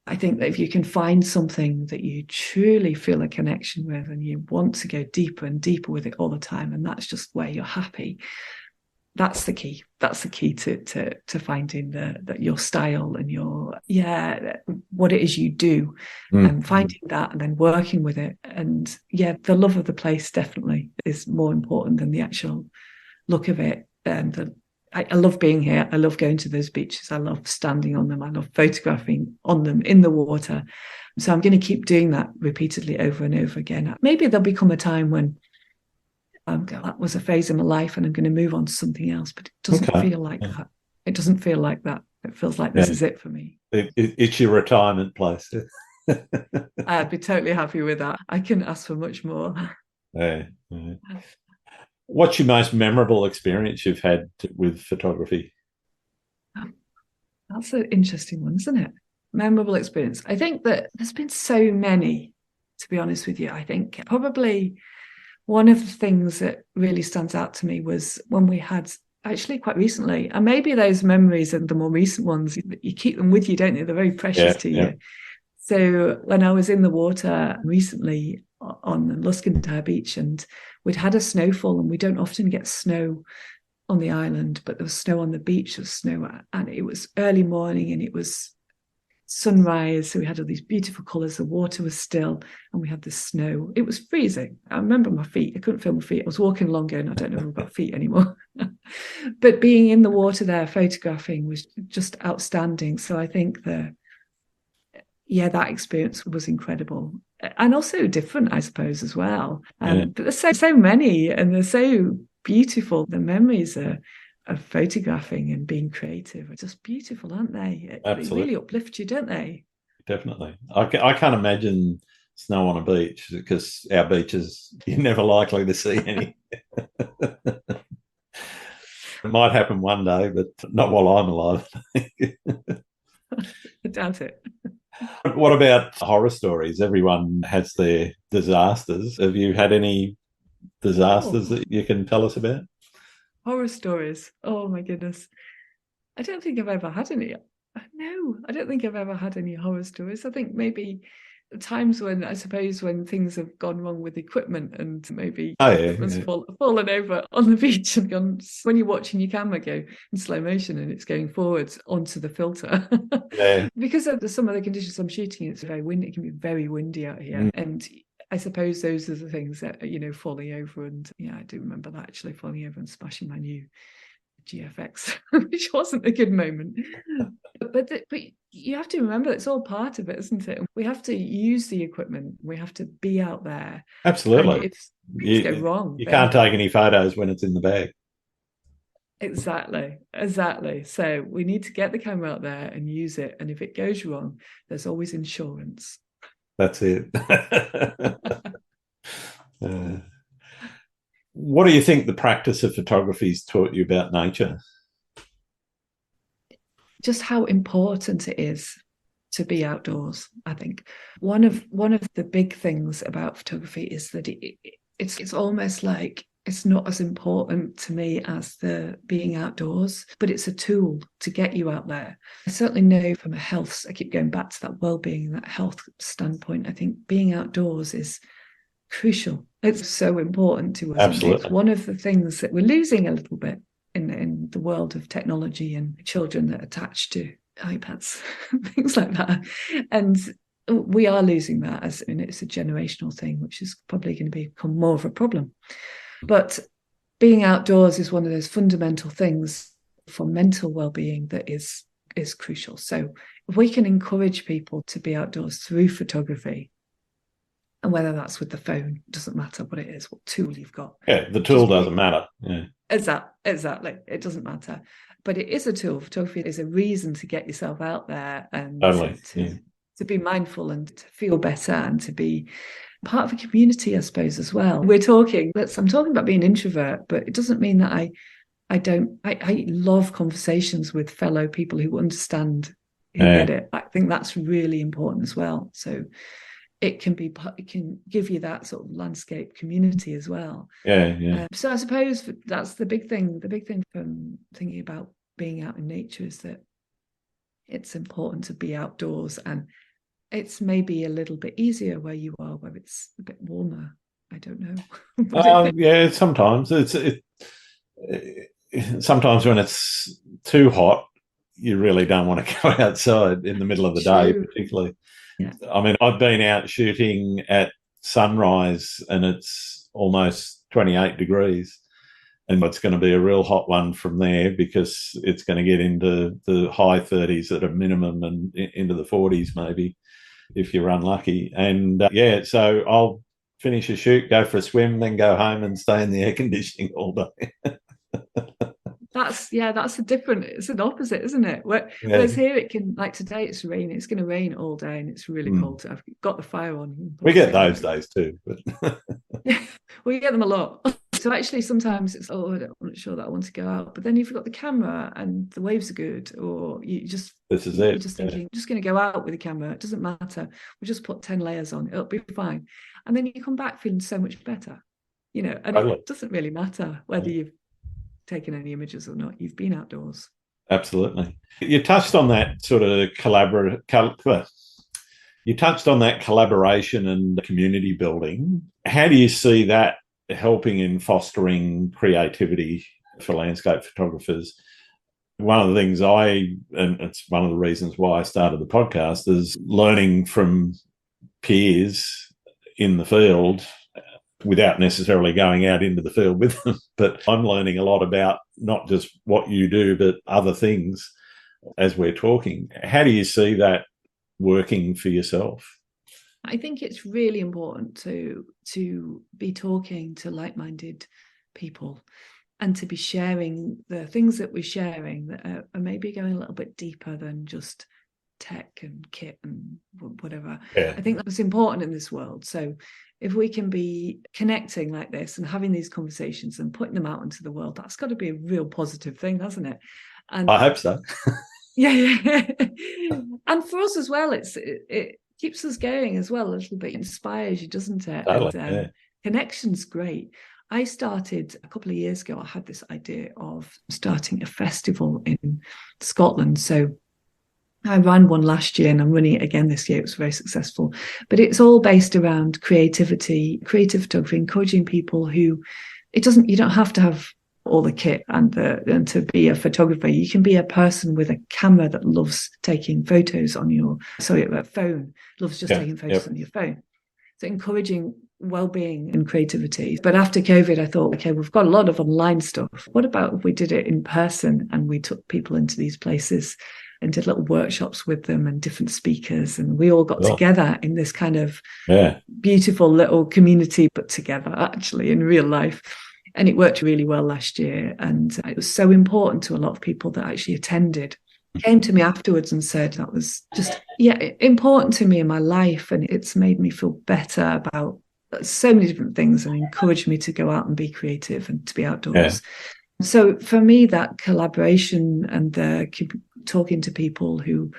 I think that if you can find something that you truly feel a connection with, and you want to go deeper and deeper with it all the time, and that's just where you're happy, that's the key. That's the key to finding your style and your what it is you do, and finding that and then working with it. And the love of the place definitely is more important than the actual look of it. And I love being here. I love going to those beaches. I love standing on them. I love photographing on them in the water. So I'm going to keep doing that repeatedly over and over again. Maybe there'll become a time when that was a phase in my life and I'm going to move on to something else, but it doesn't feel like that. It doesn't feel like that. It feels like this is it for me. It's your retirement place. I'd be totally happy with that. I couldn't ask for much more. Yeah. What's your most memorable experience you've had with photography? That's an interesting one, isn't it? Memorable experience. I think that there's been so many, to be honest with you. I think probably one of the things that really stands out to me was when we had, actually quite recently, and maybe those memories are the more recent ones, you keep them with you, don't you? They're very precious to you. So when I was in the water recently on the Luskentyre beach, and we'd had a snowfall, and we don't often get snow on the island, but there was snow on the beach, there was snow, and it was early morning and it was sunrise, so we had all these beautiful colours, the water was still, and we had the snow. It was freezing. I remember my feet, I couldn't feel my feet. I was walking along going, I don't know about feet anymore. But being in the water there photographing was just outstanding. So I think that experience was incredible, and also different, I suppose, as well. But there's so many, and they're so beautiful. The memories of photographing and being creative are just beautiful, aren't they? Absolutely. They really uplift you, don't they? Definitely. I can't imagine snow on a beach, because our beaches, you're never likely to see any. It might happen one day, but not while I'm alive. I doubt it. What about horror stories? Everyone has their disasters. Have you had any disasters that you can tell us about? Horror stories. Oh my goodness. I don't think I've ever had any. No, I don't think I've ever had any horror stories. I think maybe times when, I suppose, when things have gone wrong with equipment, and maybe equipment's fallen over on the beach and gone, when you're watching your camera go in slow motion and it's going forwards onto the filter. Because of some of the conditions I'm shooting, it's very windy. It can be very windy out here. And I suppose those are the things that, falling over. And I do remember that, actually, falling over and smashing my new GFX, which wasn't a good moment. But you have to remember it's all part of it, isn't it? We have to use the equipment. We have to be out there. Absolutely. And if things go wrong, you can't take any photos when it's in the bag. Exactly. So we need to get the camera out there and use it. And if it goes wrong, there's always insurance. That's it. What do you think the practice of photography has taught you about nature? Just how important it is to be outdoors. I think one of the big things about photography is that it's almost like it's not as important to me as the being outdoors, but it's a tool to get you out there. I certainly know from a health, I keep going back to that well-being, that health standpoint. I think being outdoors is crucial. It's so important to us. Absolutely. It's one of the things that we're losing a little bit in the world of technology and children that are attached to iPads, things like that. And we are losing that it's a generational thing, which is probably going to become more of a problem. But being outdoors is one of those fundamental things for mental well-being that is crucial. So if we can encourage people to be outdoors through photography, and whether that's with the phone, doesn't matter what it is, what tool you've got. Yeah, the tool doesn't matter. Yeah. Exactly. It doesn't matter. But it is a tool. Photography is a reason to get yourself out there and totally. to be mindful and to feel better and to be part of a community, I suppose, as well. I'm talking about being an introvert, but it doesn't mean that I love conversations with fellow people who understand, who get it. I think that's really important as well. So it can give you that sort of landscape community as well. Yeah. So I suppose that's the big thing. The big thing from thinking about being out in nature is that it's important to be outdoors, and it's maybe a little bit easier where you are, where it's a bit warmer. I don't know. Yeah, sometimes sometimes when it's too hot, you really don't want to go outside in the middle of the day, particularly. Yeah. I mean, I've been out shooting at sunrise and it's almost 28 degrees, and it's going to be a real hot one from there because it's going to get into the high 30s at a minimum and into the 40s maybe if you're unlucky. And so I'll finish a shoot, go for a swim, then go home and stay in the air conditioning all day. It's an opposite, isn't it? Whereas here it can, like today it's raining, it's going to rain all day and it's really cold. I've got the fire on. We get those days too. But we get them a lot. So actually sometimes it's, I'm not sure that I want to go out. But then you've got the camera and the waves are good, or you're just thinking, just going to go out with the camera. It doesn't matter. We'll just put 10 layers on. It'll be fine. And then you come back feeling so much better, and it doesn't really matter whether you've taken any images or not. You've been outdoors. Absolutely. You touched on that sort of collaboration and community building. How do you see that helping in fostering creativity for landscape photographers? One of the things and it's one of the reasons why I started the podcast, is learning from peers in the field without necessarily going out into the field with them. But I'm learning a lot about not just what you do, but other things as we're talking. How do you see that working for yourself? I think it's really important to be talking to like-minded people and to be sharing the things that we're sharing that are maybe going a little bit deeper than just tech and kit and whatever. Yeah. I think that's important in this world. So if we can be connecting like this and having these conversations and putting them out into the world, that's got to be a real positive thing, hasn't it? And I hope so. Yeah. And for us as well, it keeps us going as well a little bit, inspires you, doesn't it? Totally, and connection's great. I started a couple of years ago, I had this idea of starting a festival in Scotland. So I ran one last year and I'm running it again this year. It was very successful. But it's all based around creativity, creative photography, encouraging people who you don't have to have all the kit and to be a photographer. You can be a person with a camera that loves taking photos on a phone, loves just taking photos on your phone. So encouraging well-being and creativity. But after COVID, I thought, okay, we've got a lot of online stuff. What about if we did it in person and we took people into these places and did little workshops with them and different speakers, and we all got together in this kind of beautiful little community, but together actually in real life. And it worked really well last year. And it was so important to a lot of people that actually attended. Came to me afterwards and said that was just, important to me in my life. And it's made me feel better about so many different things and encouraged me to go out and be creative and to be outdoors. Yeah. So for me, that collaboration and talking to people who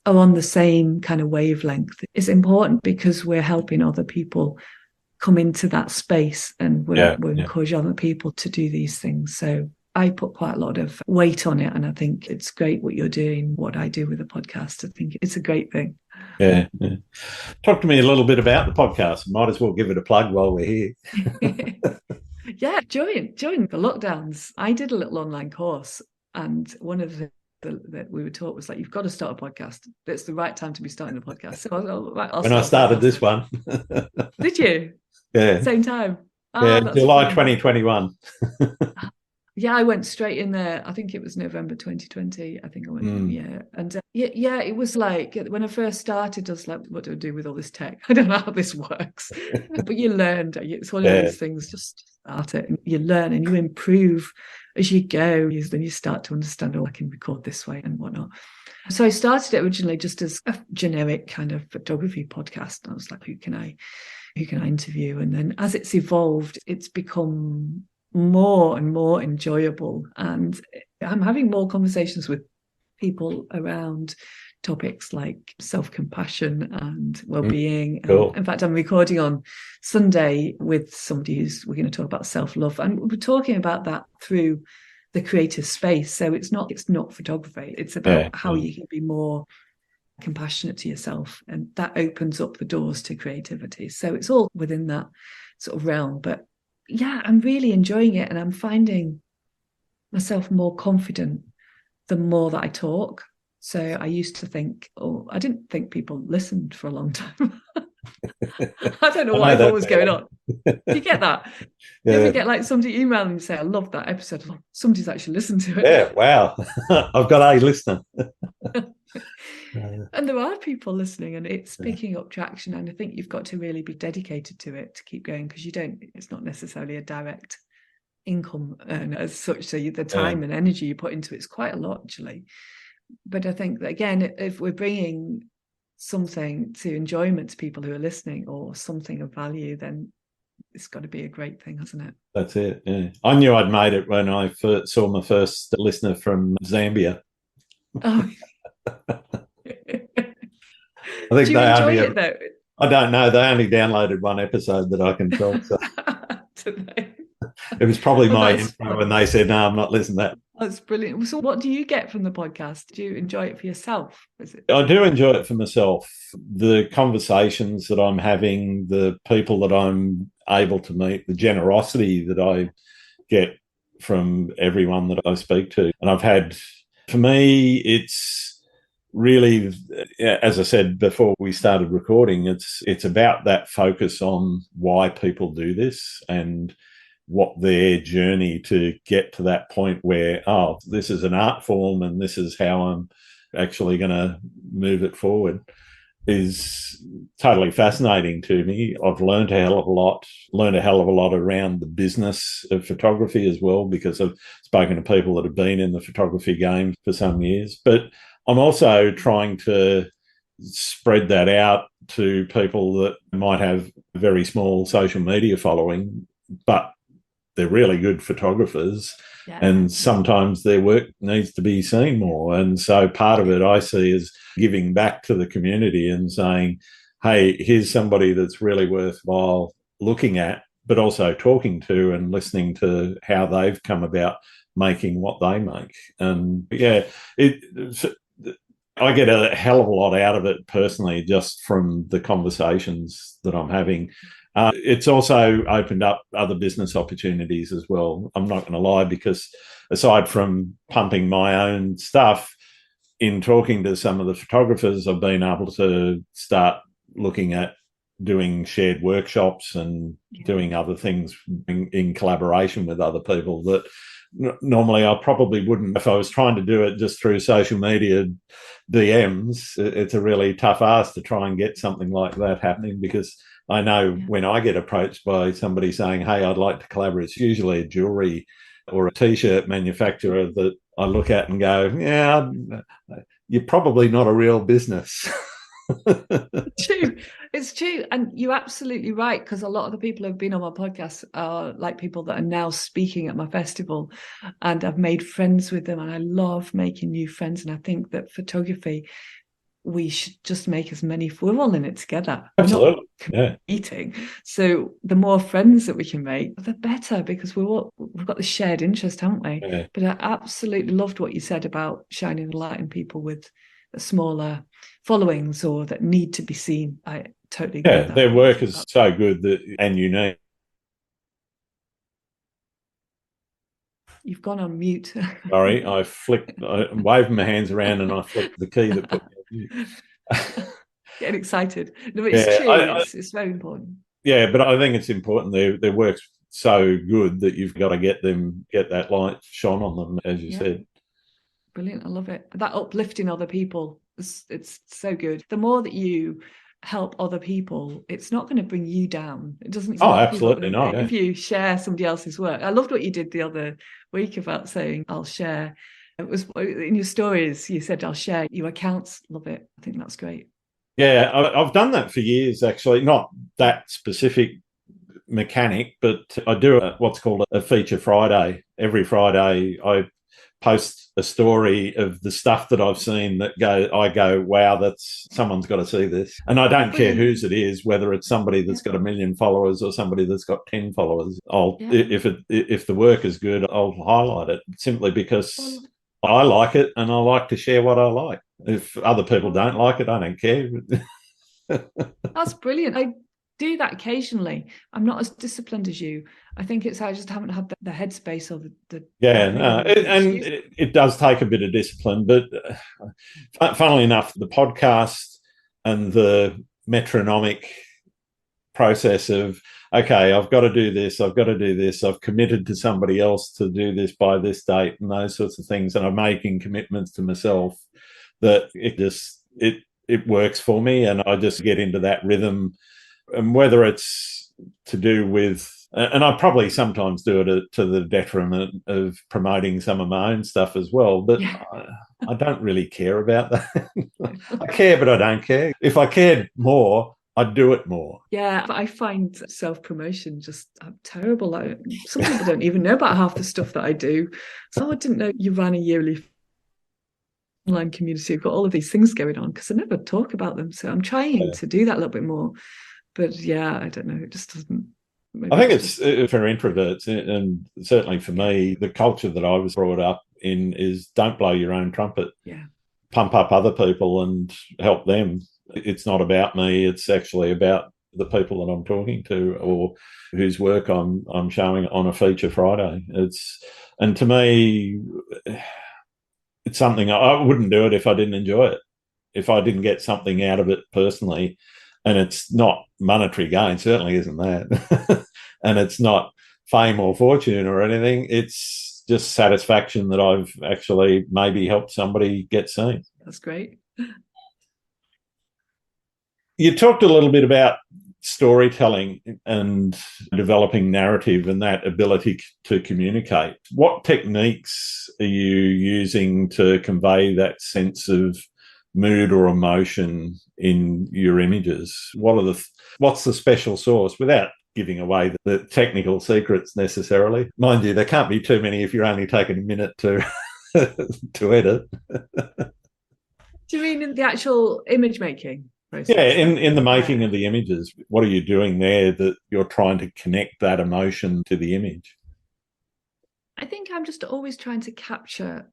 are on the same kind of wavelength is important, because we're helping other people come into that space, and we're encouraging other people to do these things. So I put quite a lot of weight on it, and I think it's great what you're doing, what I do with the podcast. I think it's a great thing. Yeah. Talk to me a little bit about the podcast. Might as well give it a plug while we're here. Yeah, during the lockdowns, I did a little online course, and one of the that we were taught was like, you've got to start a podcast. It's the right time to be starting a podcast. So when I started this one. Did you? Yeah. Same time? Yeah, July 2021. Yeah, I went straight in there. I think it was November 2020. I think I went, And it was like, when I first started, I was like, what do I do with all this tech? I don't know how this works. But you learned. It's one of those things, just start it. And you learn and you improve as you go. Then you start to understand, I can record this way and whatnot. So I started it originally just as a generic kind of photography podcast. And I was like, who can I interview? And then as it's evolved, it's become more and more enjoyable, and I'm having more conversations with people around topics like self-compassion and well-being. Cool. In fact, I'm recording on Sunday with somebody we're going to talk about self-love, and we're talking about that through the creative space. So it's not photography, it's about how you can be more compassionate to yourself, and that opens up the doors to creativity. So it's all within that sort of realm. But I'm really enjoying it, and I'm finding myself more confident the more that I talk. So I used to think, I didn't think people listened for a long time. I don't know what I thought was going on. You get that? You ever get like somebody emailing and say, I love that episode. Somebody's actually listened to it. Yeah, wow. I've got a listener. And there are people listening, and it's picking up traction. And I think you've got to really be dedicated to it to keep going, because it's not necessarily a direct income earner as such. So the time and energy you put into it's quite a lot, actually. But I think that, again, if we're bringing something to enjoyment to people who are listening, or something of value, then it's got to be a great thing, hasn't it? That's it. Yeah. I knew I'd made it when I first saw my first listener from Zambia. Oh. I think do you enjoy it though? I don't know. They only downloaded one episode that I can tell. So. It was probably my intro when they said, no, I'm not listening to that. That's brilliant. So what do you get from the podcast? Do you enjoy it for yourself? I do enjoy it for myself. The conversations that I'm having, the people that I'm able to meet, the generosity that I get from everyone that I speak to. And for me, it's really, as I said before we started recording, it's about that focus on why people do this and what their journey to get to that point where, this is an art form and this is how I'm actually going to move it forward, is totally fascinating to me. I've learned a hell of a lot around the business of photography as well, because I've spoken to people that have been in the photography game for some years. But I'm also trying to spread that out to people that might have a very small social media following, but they're really good photographers, and sometimes their work needs to be seen more. And so part of it I see as giving back to the community and saying, hey, here's somebody that's really worthwhile looking at, but also talking to and listening to how they've come about making what they make. And I get a hell of a lot out of it personally, just from the conversations that I'm having. It's also opened up other business opportunities as well. I'm not going to lie, because aside from pumping my own stuff, in talking to some of the photographers, I've been able to start looking at doing shared workshops and doing other things in collaboration with other people that normally I probably wouldn't. If I was trying to do it just through social media DMs, it's a really tough ask to try and get something like that happening, because I know when I get approached by somebody saying, hey, I'd like to collaborate, it's usually a jewelry or a T-shirt manufacturer that I look at and go, yeah, you're probably not a real business. True. It's true. And you're absolutely right, because a lot of the people who've been on my podcast are like people that are now speaking at my festival, and I've made friends with them, and I love making new friends. And I think that photography, we should just make as many, we're all in it together. Absolutely. We're not competing. So the more friends that we can make, the better, because we've got the shared interest, haven't we? Yeah. But I absolutely loved what you said about shining the light on people with smaller followings or that need to be seen. I totally agree with that. Their work is so good and unique. You've gone on mute. Sorry, I waved my hands around and I flicked the key that put me on mute. Getting excited. No, it's true. It's very important. Yeah, but I think it's important. Their work's so good that you've got to get that light shone on them, as you said. Brilliant. I love it. That uplifting other people, it's so good. The more that you help other people, it's not going to bring you down. It doesn't. Oh, absolutely not. If you share somebody else's work. I loved what you did the other week about saying, I'll share. It was in your stories, you said, I'll share your accounts. Love it. I think that's great. Yeah, I've done that for years, actually. Not that specific mechanic, but I do what's called a feature Friday. Every Friday, I post a story of the stuff that I've seen that I go, wow, someone's got to see this. And I don't care whose it is, whether it's somebody that's got 1 million followers or somebody that's got 10 followers. If the work is good, I'll highlight it simply because I like it and I like to share what I like. If other people don't like it, I don't care. That's brilliant. I do that occasionally. I'm not as disciplined as you. I think I just haven't had the headspace or the it does take a bit of discipline, but funnily enough, the podcast and the metronomic process of, okay, I've got to do this, I've committed to somebody else to do this by this date and those sorts of things, and I'm making commitments to myself, that it works for me, and I just get into that rhythm. And whether it's to do with, and I probably sometimes do it to the detriment of promoting some of my own stuff as well, but I don't really care about that. I care, but I don't care. If I cared more, I'd do it more. Yeah, I find self-promotion just terrible. Some people don't even know about half the stuff that I do. So I didn't know you ran a yearly online community. I've got all of these things going on because I never talk about them. So I'm trying to do that a little bit more. But yeah, I don't know. It just doesn't. I think it's for introverts, and certainly for me, the culture that I was brought up in is don't blow your own trumpet. Yeah. Pump up other people and help them. It's not about me. It's actually about the people that I'm talking to or whose work I'm showing on a feature Friday. And to me, it's something I wouldn't do it if I didn't enjoy it, if I didn't get something out of it personally. And it's not monetary gain, certainly isn't that. And it's not fame or fortune or anything. It's just satisfaction that I've actually maybe helped somebody get seen. That's great. You talked a little bit about storytelling and developing narrative and that ability to communicate. What techniques are you using to convey that sense of mood or emotion in your images? What's the special sauce, without giving away the technical secrets necessarily? Mind you, there can't be too many if you're only taking a minute to to edit. Do you mean in the actual image making process? Yeah, in the making of the images, what are you doing there that you're trying to connect that emotion to the image? I think I'm just always trying to capture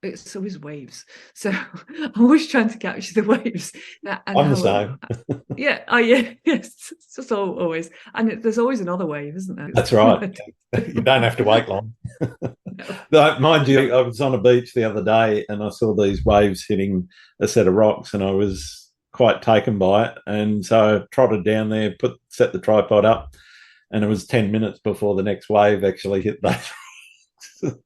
it's always waves. So I'm always trying to capture the waves. I'm the same. Yeah. Oh, yeah. Yes. It's just always. And there's always another wave, isn't there? That's right. You don't have to wait long. No. Mind you, I was on a beach the other day and I saw these waves hitting a set of rocks and I was quite taken by it. And so I trotted down there, set the tripod up, and it was 10 minutes before the next wave actually hit those rocks.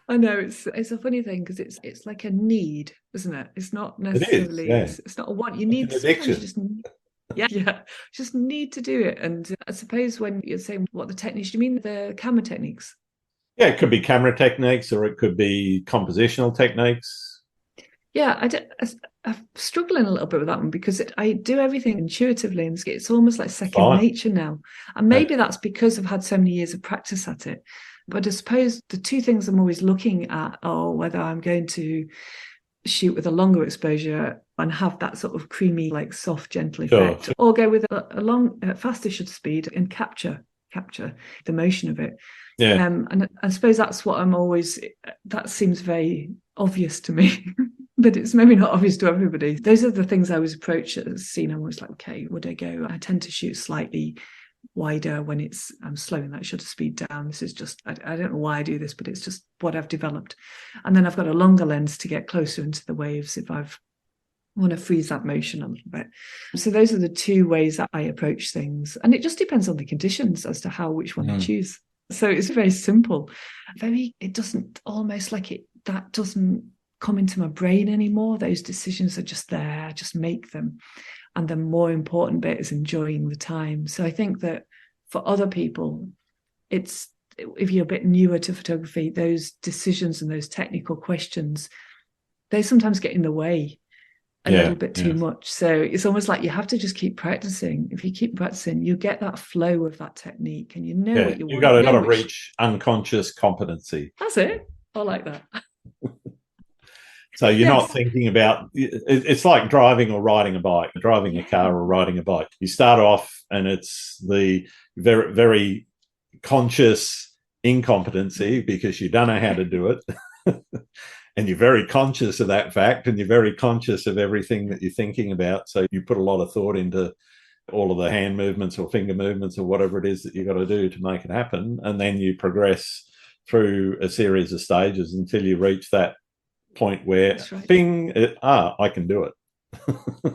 I know it's a funny thing because it's like a need, isn't it? It's not It is, necessarily yeah. it's not a want. You It's need an sometimes you addiction. just yeah, just need to do it. And I suppose when you're saying what the techniques, do you mean the camera techniques? Yeah, it could be camera techniques or it could be compositional techniques. Yeah, I'm struggling a little bit with that one because I do everything intuitively and it's almost like second Fine. nature now. And Yeah. maybe that's because I've had so many years of practice at it. But I suppose the two things I'm always looking at are whether I'm going to shoot with a longer exposure and have that sort of creamy, like soft, gentle Sure. effect, or go with a long, faster shutter speed and capture the motion of it. Yeah. And I suppose that's what I'm always. That seems very obvious to me, but it's maybe not obvious to everybody. Those are the things I always approach at the scene. I'm always like, okay, would I go? I tend to shoot slightly wider when I'm slowing that shutter speed down. This is just I don't know why I do this, but it's just what I've developed. And then I've got a longer lens to get closer into the waves if I want to freeze that motion a little bit. So those are the two ways that I approach things, and it just depends on the conditions as to which one I choose. So it's very simple. It doesn't almost like it that doesn't come into my brain anymore. Those decisions are just there. I just make them. And the more important bit is enjoying the time. So I think that for other people, if you're a bit newer to photography, those decisions and those technical questions, they sometimes get in the way a little bit too much. So it's almost like you have to just keep practicing. If you keep practicing, you get that flow of that technique and you know what you want. You've got to reach unconscious competency. That's it. I like that. So you're not thinking about, it's like driving or riding a bike, driving a car or riding a bike. You start off and it's the very, very conscious incompetency because you don't know how to do it. And you're very conscious of that fact and you're very conscious of everything that you're thinking about. So you put a lot of thought into all of the hand movements or finger movements or whatever it is that you've got to do to make it happen. And then you progress through a series of stages until you reach that point where I can do it.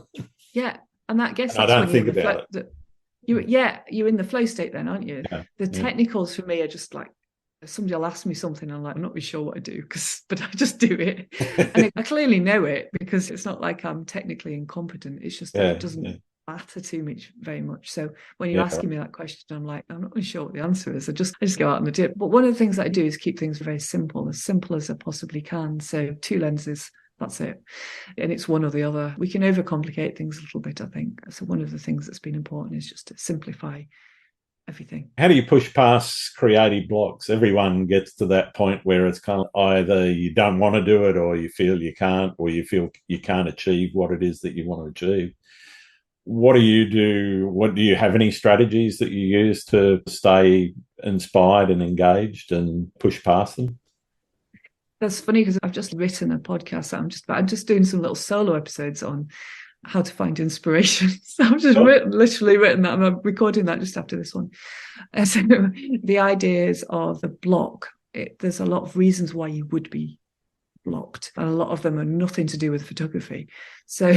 Yeah. And that gets I don't think about it. You're in the flow state then, aren't you? Yeah, the technicals for me are just like somebody will ask me something, I'm like, I'm not really sure what I do, but I just do it. And I clearly know it because it's not like I'm technically incompetent. It's just that it doesn't matter to me very much. So when you're asking me that question, I'm like, I'm not really sure what the answer is. I just go out and do it. But one of the things that I do is keep things very simple as I possibly can. So 2 lenses, that's it. And it's one or the other. We can overcomplicate things a little bit, I think. So one of the things that's been important is just to simplify everything. How do you push past creative blocks? Everyone gets to that point where it's kind of either you don't want to do it or you feel you can't, or you feel you can't achieve what it is that you want to achieve. What do you do? Do you have any strategies that you use to stay inspired and engaged and push past them? That's funny because I've just written a podcast. I'm just doing some little solo episodes on how to find inspiration. So I've just literally written that. I'm recording that just after this one. So the ideas of the block, there's a lot of reasons why you would be blocked, and a lot of them are nothing to do with photography. So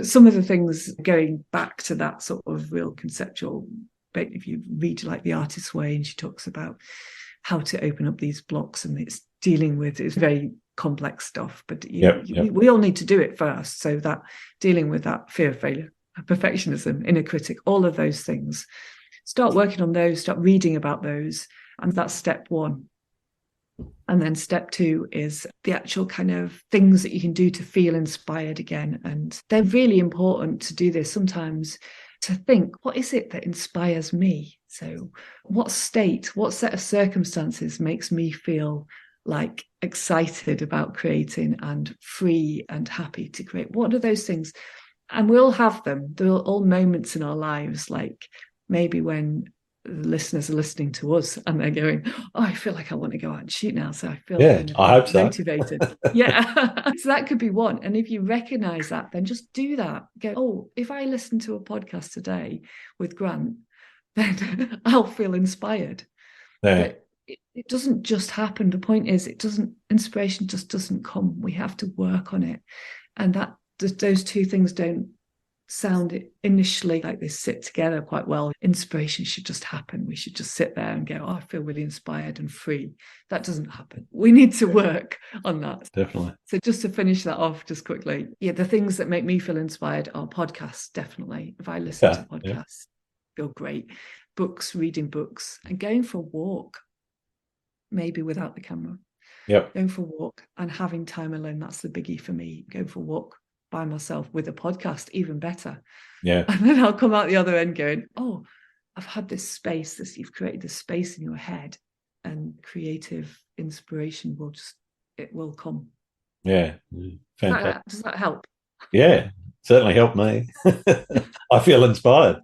some of the things going back to that sort of real conceptual, if you read like The Artist's Way, and she talks about how to open up these blocks, and it's very complex stuff, but we all need to do it first. So that dealing with that fear of failure, perfectionism, inner critic, all of those things, start working on those, start reading about those, and that's step 1. And then step 2 is the actual kind of things that you can do to feel inspired again. And they're really important to do this sometimes, to think, what is it that inspires me? So what set of circumstances makes me feel like excited about creating and free and happy to create? What are those things? And we'll have them. There are all moments in our lives, like maybe when the listeners are listening to us and they're going, oh, I feel like I want to go out and shoot now. So I feel I hope so. Motivated. So that could be one. And if you recognize that, then just do that. Go, oh, if I listen to a podcast today with Grant, then I'll feel inspired. But it doesn't just happen. The point is, inspiration just doesn't come. We have to work on it. And those two things don't sound initially like they sit together quite well. Inspiration should just happen. We should just sit there and go, oh, I feel really inspired and free. That doesn't happen. We need to work on that. Definitely. So just to finish that off just quickly, the things that make me feel inspired are podcasts, definitely. If I listen to podcasts, I feel great. Books, reading books, and going for a walk, maybe without the camera. Yep. Going for a walk and having time alone, that's the biggie for me. Go for a walk by myself with a podcast, even better. Yeah. And then I'll come out the other end going, oh, I've had this space, you've created this space in your head, and creative inspiration will come. Yeah. Fantastic. Does that help? Yeah, certainly helped me. I feel inspired.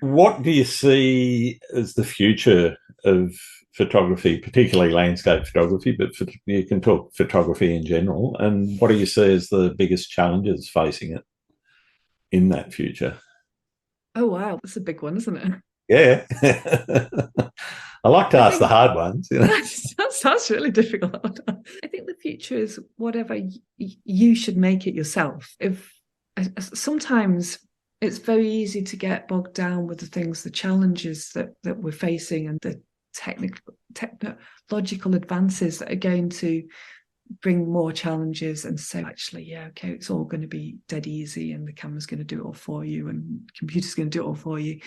What do you see as the future of photography, particularly landscape photography, but you can talk photography in general, and what do you see as the biggest challenges facing it in that future? Oh, wow. That's a big one, isn't it? Yeah. I like to ask the hard ones. That's really difficult. I think the future is whatever you should make it yourself. Sometimes it's very easy to get bogged down with the challenges that we're facing, and the technological advances that are going to bring more challenges, and say, actually, it's all going to be dead easy, and the camera's going to do it all for you, and the computer's going to do it all for you,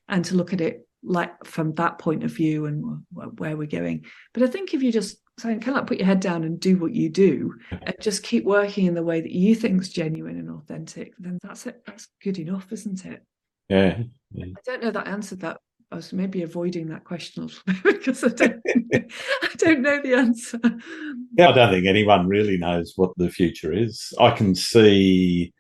and to look at it like from that point of view and where we're going. But I think if you just kind of put your head down and do what you do, and just keep working in the way that you think is genuine and authentic, then that's it. That's good enough, isn't it? Yeah. I don't know that I answered that. I was maybe avoiding that question a little bit because I don't know the answer. Yeah, I don't think anyone really knows what the future is. I can see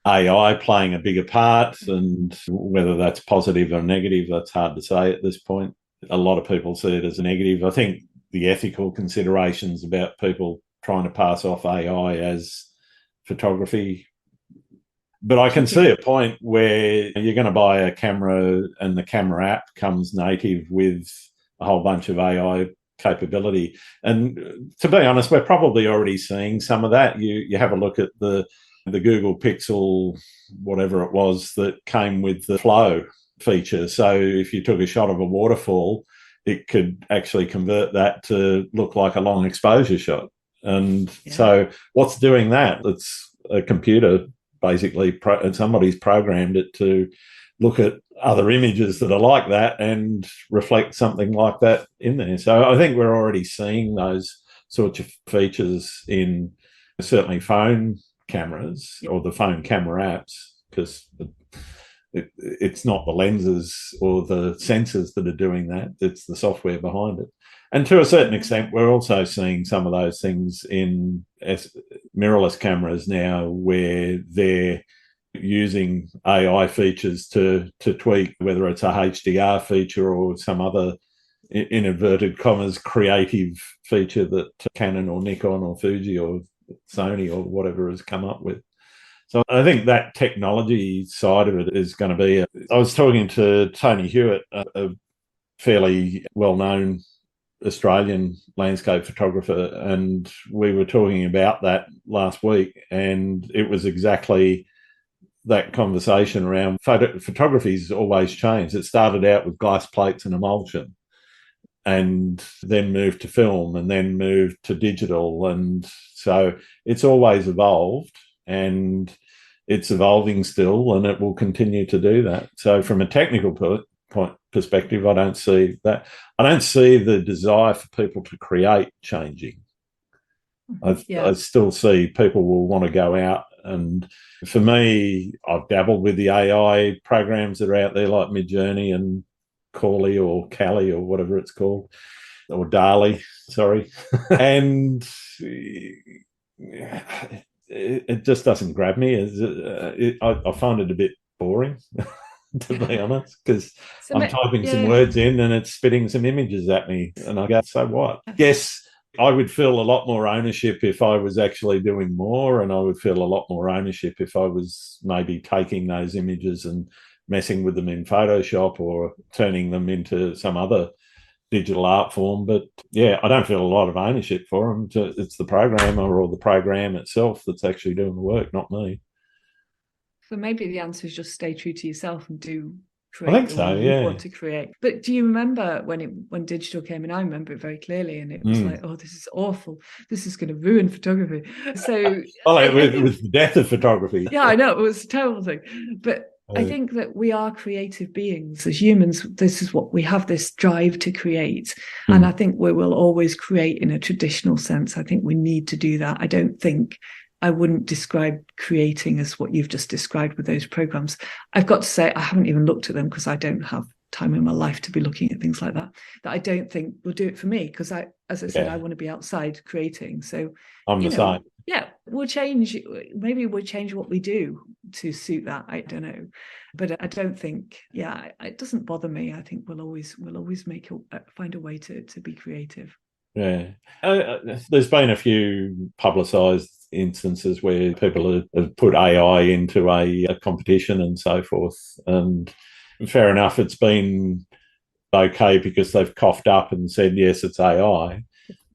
AI playing a bigger part, and whether that's positive or negative, that's hard to say at this point. A lot of people see it as a negative. I think the ethical considerations about people trying to pass off AI as photography. But I can see a point where you're going to buy a camera and the camera app comes native with a whole bunch of AI capability. And to be honest, we're probably already seeing some of that. You have a look at the Google Pixel, whatever it was, that came with the flow feature. So if you took a shot of a waterfall, it could actually convert that to look like a long exposure shot. And so what's doing that? It's a computer. Basically, somebody's programmed it to look at other images that are like that and reflect something like that in there. So I think we're already seeing those sorts of features in certainly phone cameras or the phone camera apps, because it's not the lenses or the sensors that are doing that. It's the software behind it. And to a certain extent, we're also seeing some of those things in mirrorless cameras now, where they're using AI features to tweak, whether it's a HDR feature or some other, in inverted commas, creative feature that Canon or Nikon or Fuji or Sony or whatever has come up with. So I think that technology side of it is going to be... I was talking to Tony Hewitt, a fairly well-known Australian landscape photographer, and we were talking about that last week, and it was exactly that conversation around photography's always changed. It started out with glass plates and emulsion, and then moved to film, and then moved to digital, and so it's always evolved, and it's evolving still, and it will continue to do that. So from a technical perspective, I don't see that. I don't see the desire for people to create changing. I still see people will want to go out, and for me, I've dabbled with the AI programs that are out there, like Midjourney and Corley or Callie or whatever it's called, or DALL-E, sorry. And it just doesn't grab me. I find it a bit boring, to be honest, because I'm typing some words in and it's spitting some images at me, and I go, so what? Yes, I would feel a lot more ownership if I was actually doing more, and I would feel a lot more ownership if I was maybe taking those images and messing with them in Photoshop or turning them into some other digital art form. But yeah, I don't feel a lot of ownership for them. It's the programmer or the program itself that's actually doing the work, not me. So maybe the answer is just stay true to yourself and I create think the so, way you yeah. want to create. But do you remember when digital came in? I remember it very clearly, and it was like, oh, this is awful. This is going to ruin photography. So, well, it was the death of photography. Yeah, I know it was a terrible thing, but I think that we are creative beings as humans. This is what we have, this drive to create. And I think we will always create in a traditional sense. I think we need to do that. I wouldn't describe creating as what you've just described with those programs. I've got to say, I haven't even looked at them because I don't have time in my life to be looking at things like that I don't think will do it for me, because as I said, I want to be outside creating. So I'm the same. Yeah, maybe we'll change what we do to suit that. I don't know. But I don't think, it doesn't bother me. I think we'll always find a way to be creative. Yeah. There's been a few publicised instances where people have put AI into a competition and so forth. And fair enough, it's been okay because they've coughed up and said, yes, it's AI.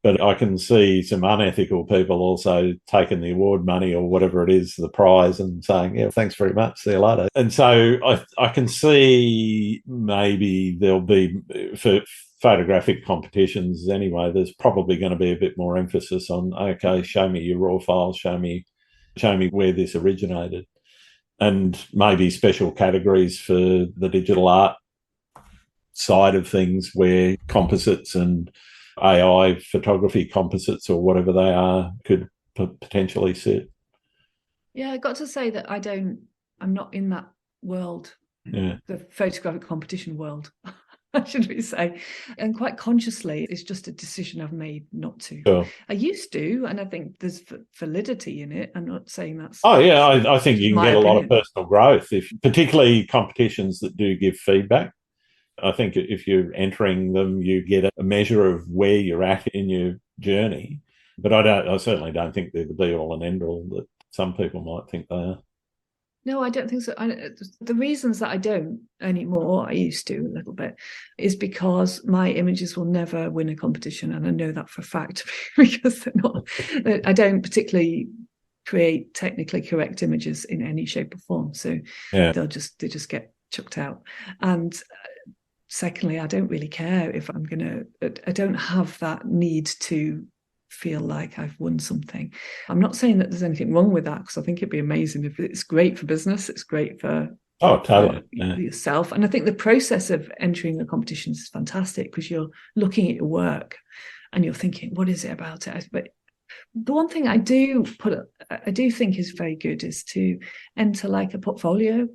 But I can see some unethical people also taking the award money or whatever it is, the prize, and saying, yeah, thanks very much, see you later. And so I can see maybe there'll be, for photographic competitions anyway, there's probably going to be a bit more emphasis on, okay, show me your raw files, show me where this originated. And maybe special categories for the digital art side of things where composites and AI photography composites or whatever they are could potentially sit. Yeah, I got to say that I'm not in that world, the photographic competition world, should we say. And quite consciously, it's just a decision I've made not to. Sure. I used to, and I think there's validity in it. I'm not saying that's... Oh, yeah, I think you can get a lot of personal growth, particularly competitions that do give feedback. I think if you're entering them, you get a measure of where you're at in your journey. But I certainly don't think they're the be all and end all that some people might think they are. No, I don't think so. The reasons that I don't anymore, I used to a little bit, is because my images will never win a competition. And I know that for a fact because they're not, I don't particularly create technically correct images in any shape or form. So they just get chucked out. And secondly, I don't really care if I don't have that need to feel like I've won something. I'm not saying that there's anything wrong with that, because I think it'd be amazing. If it's great for business, it's great for yourself. And I think the process of entering the competitions is fantastic, because you're looking at your work and you're thinking, what is it about it? But the one thing I do think is very good is to enter like a portfolio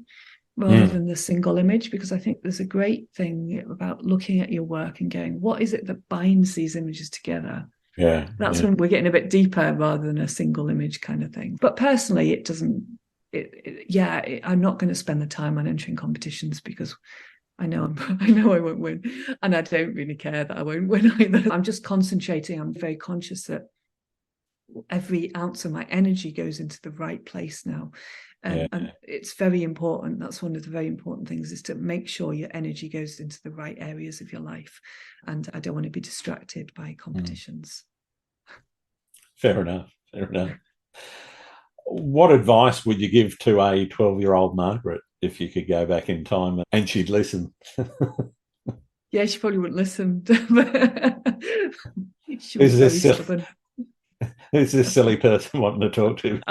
rather than the single image, because I think there's a great thing about looking at your work and going, what is it that binds these images together? That's when we're getting a bit deeper rather than a single image kind of thing. But personally, it doesn't. I'm not going to spend the time on entering competitions, because I know I won't win, and I don't really care that I won't win either. I'm just concentrating. I'm very conscious that every ounce of my energy goes into the right place now. And it's very important. That's one of the very important things, is to make sure your energy goes into the right areas of your life. And I don't want to be distracted by competitions. Fair enough. What advice would you give to a 12-year-old Margaret if you could go back in time and she'd listen? Yeah, she probably wouldn't listen. She was very stubborn. Who's this silly person wanting to talk to?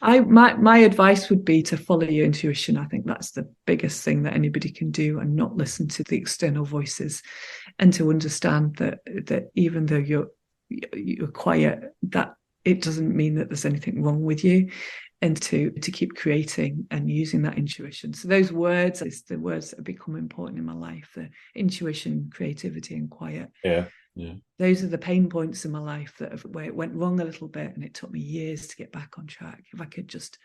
My advice would be to follow your intuition. I think that's the biggest thing that anybody can do, and not listen to the external voices, and to understand that even though you're quiet, that it doesn't mean that there's anything wrong with you, and to keep creating and using that intuition. So those words is the words that have become important in my life: the intuition, creativity, and quiet. Yeah. Those are the pain points in my life where it went wrong a little bit, and it took me years to get back on track. If I could just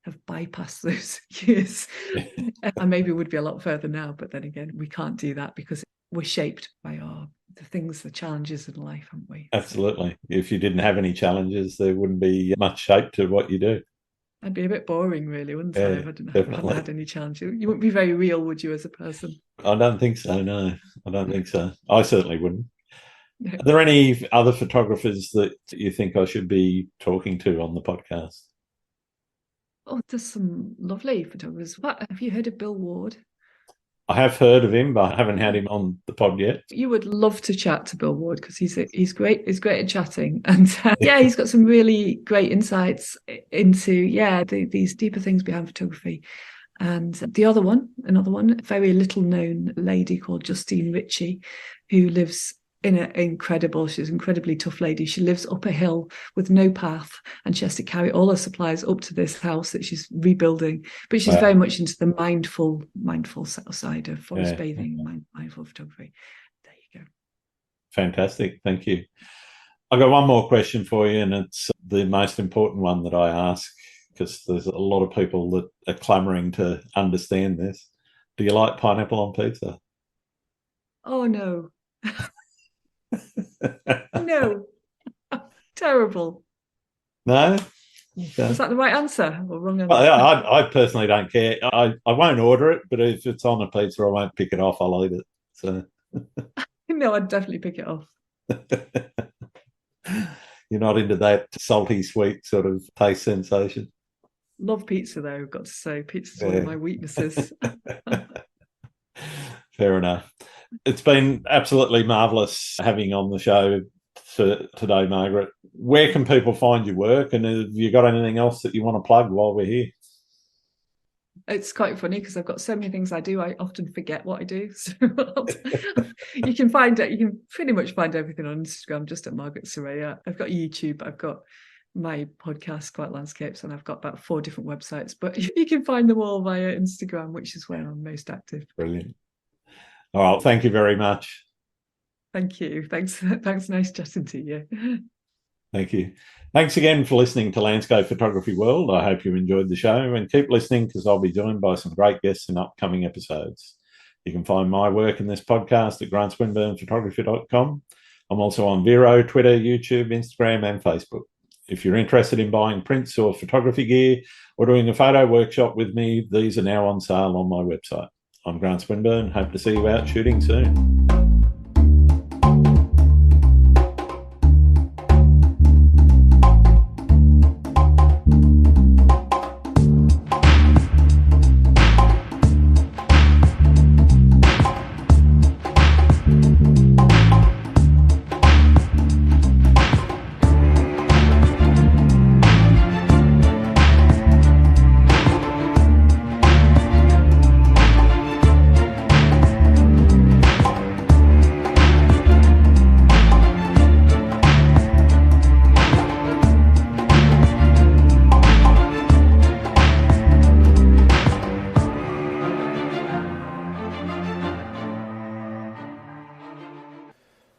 have bypassed those years, I maybe would be a lot further now. But then again, we can't do that, because we're shaped by the challenges in life, aren't we? Absolutely. If you didn't have any challenges, there wouldn't be much shape to what you do. I'd be a bit boring, really, wouldn't I? If I hadn't had any challenge. You wouldn't be very real, would you, as a person? I don't think so. No, I don't think so. I certainly wouldn't. Are there any other photographers that you think I should be talking to on the podcast? Oh, there's some lovely photographers. Have you heard of Bill Ward? I have heard of him, but I haven't had him on the pod yet. You would love to chat to Bill Ward because he's great. He's great at chatting, and he's got some really great insights into these deeper things behind photography. And another one, a very little known lady called Justine Ritchie, who lives she's an incredibly tough lady. She lives up a hill with no path, and she has to carry all her supplies up to this house that she's rebuilding. But she's very much into the mindful side of forest bathing, mindful photography. There you go. Fantastic. Thank you. I've got one more question for you, and it's the most important one that I ask because there's a lot of people that are clamouring to understand this. Do you like pineapple on pizza? Oh, no. No. Terrible. No? Okay. Was that the right answer or wrong answer? Well, I personally don't care. I won't order it, but if it's on a pizza, I won't pick it off. I'll eat it. So no, I'd definitely pick it off. You're not into that salty, sweet sort of taste sensation? Love pizza, though, I've got to say. Pizza's one of my weaknesses. Fair enough. It's been absolutely marvellous having you on the show today, Margaret. Where can people find your work, and have you got anything else that you want to plug while we're here? It's quite funny because I've got so many things I do, I often forget what I do. So you can pretty much find everything on Instagram, just at Margaret Soraya. I've got YouTube, I've got my podcast, Quiet Landscapes, and I've got about 4 different websites, but you can find them all via Instagram, which is where I'm most active. Brilliant. All right, thank you very much. Thank you. Thanks. Nice chatting to you. Thank you. Thanks again for listening to Landscape Photography World. I hope you enjoyed the show, and keep listening because I'll be joined by some great guests in upcoming episodes. You can find my work in this podcast at grantswinburnphotography.com. I'm also on Vero, Twitter, YouTube, Instagram, and Facebook. If you're interested in buying prints or photography gear or doing a photo workshop with me, these are now on sale on my website. I'm Grant Swinburne. Hope to see you out shooting soon.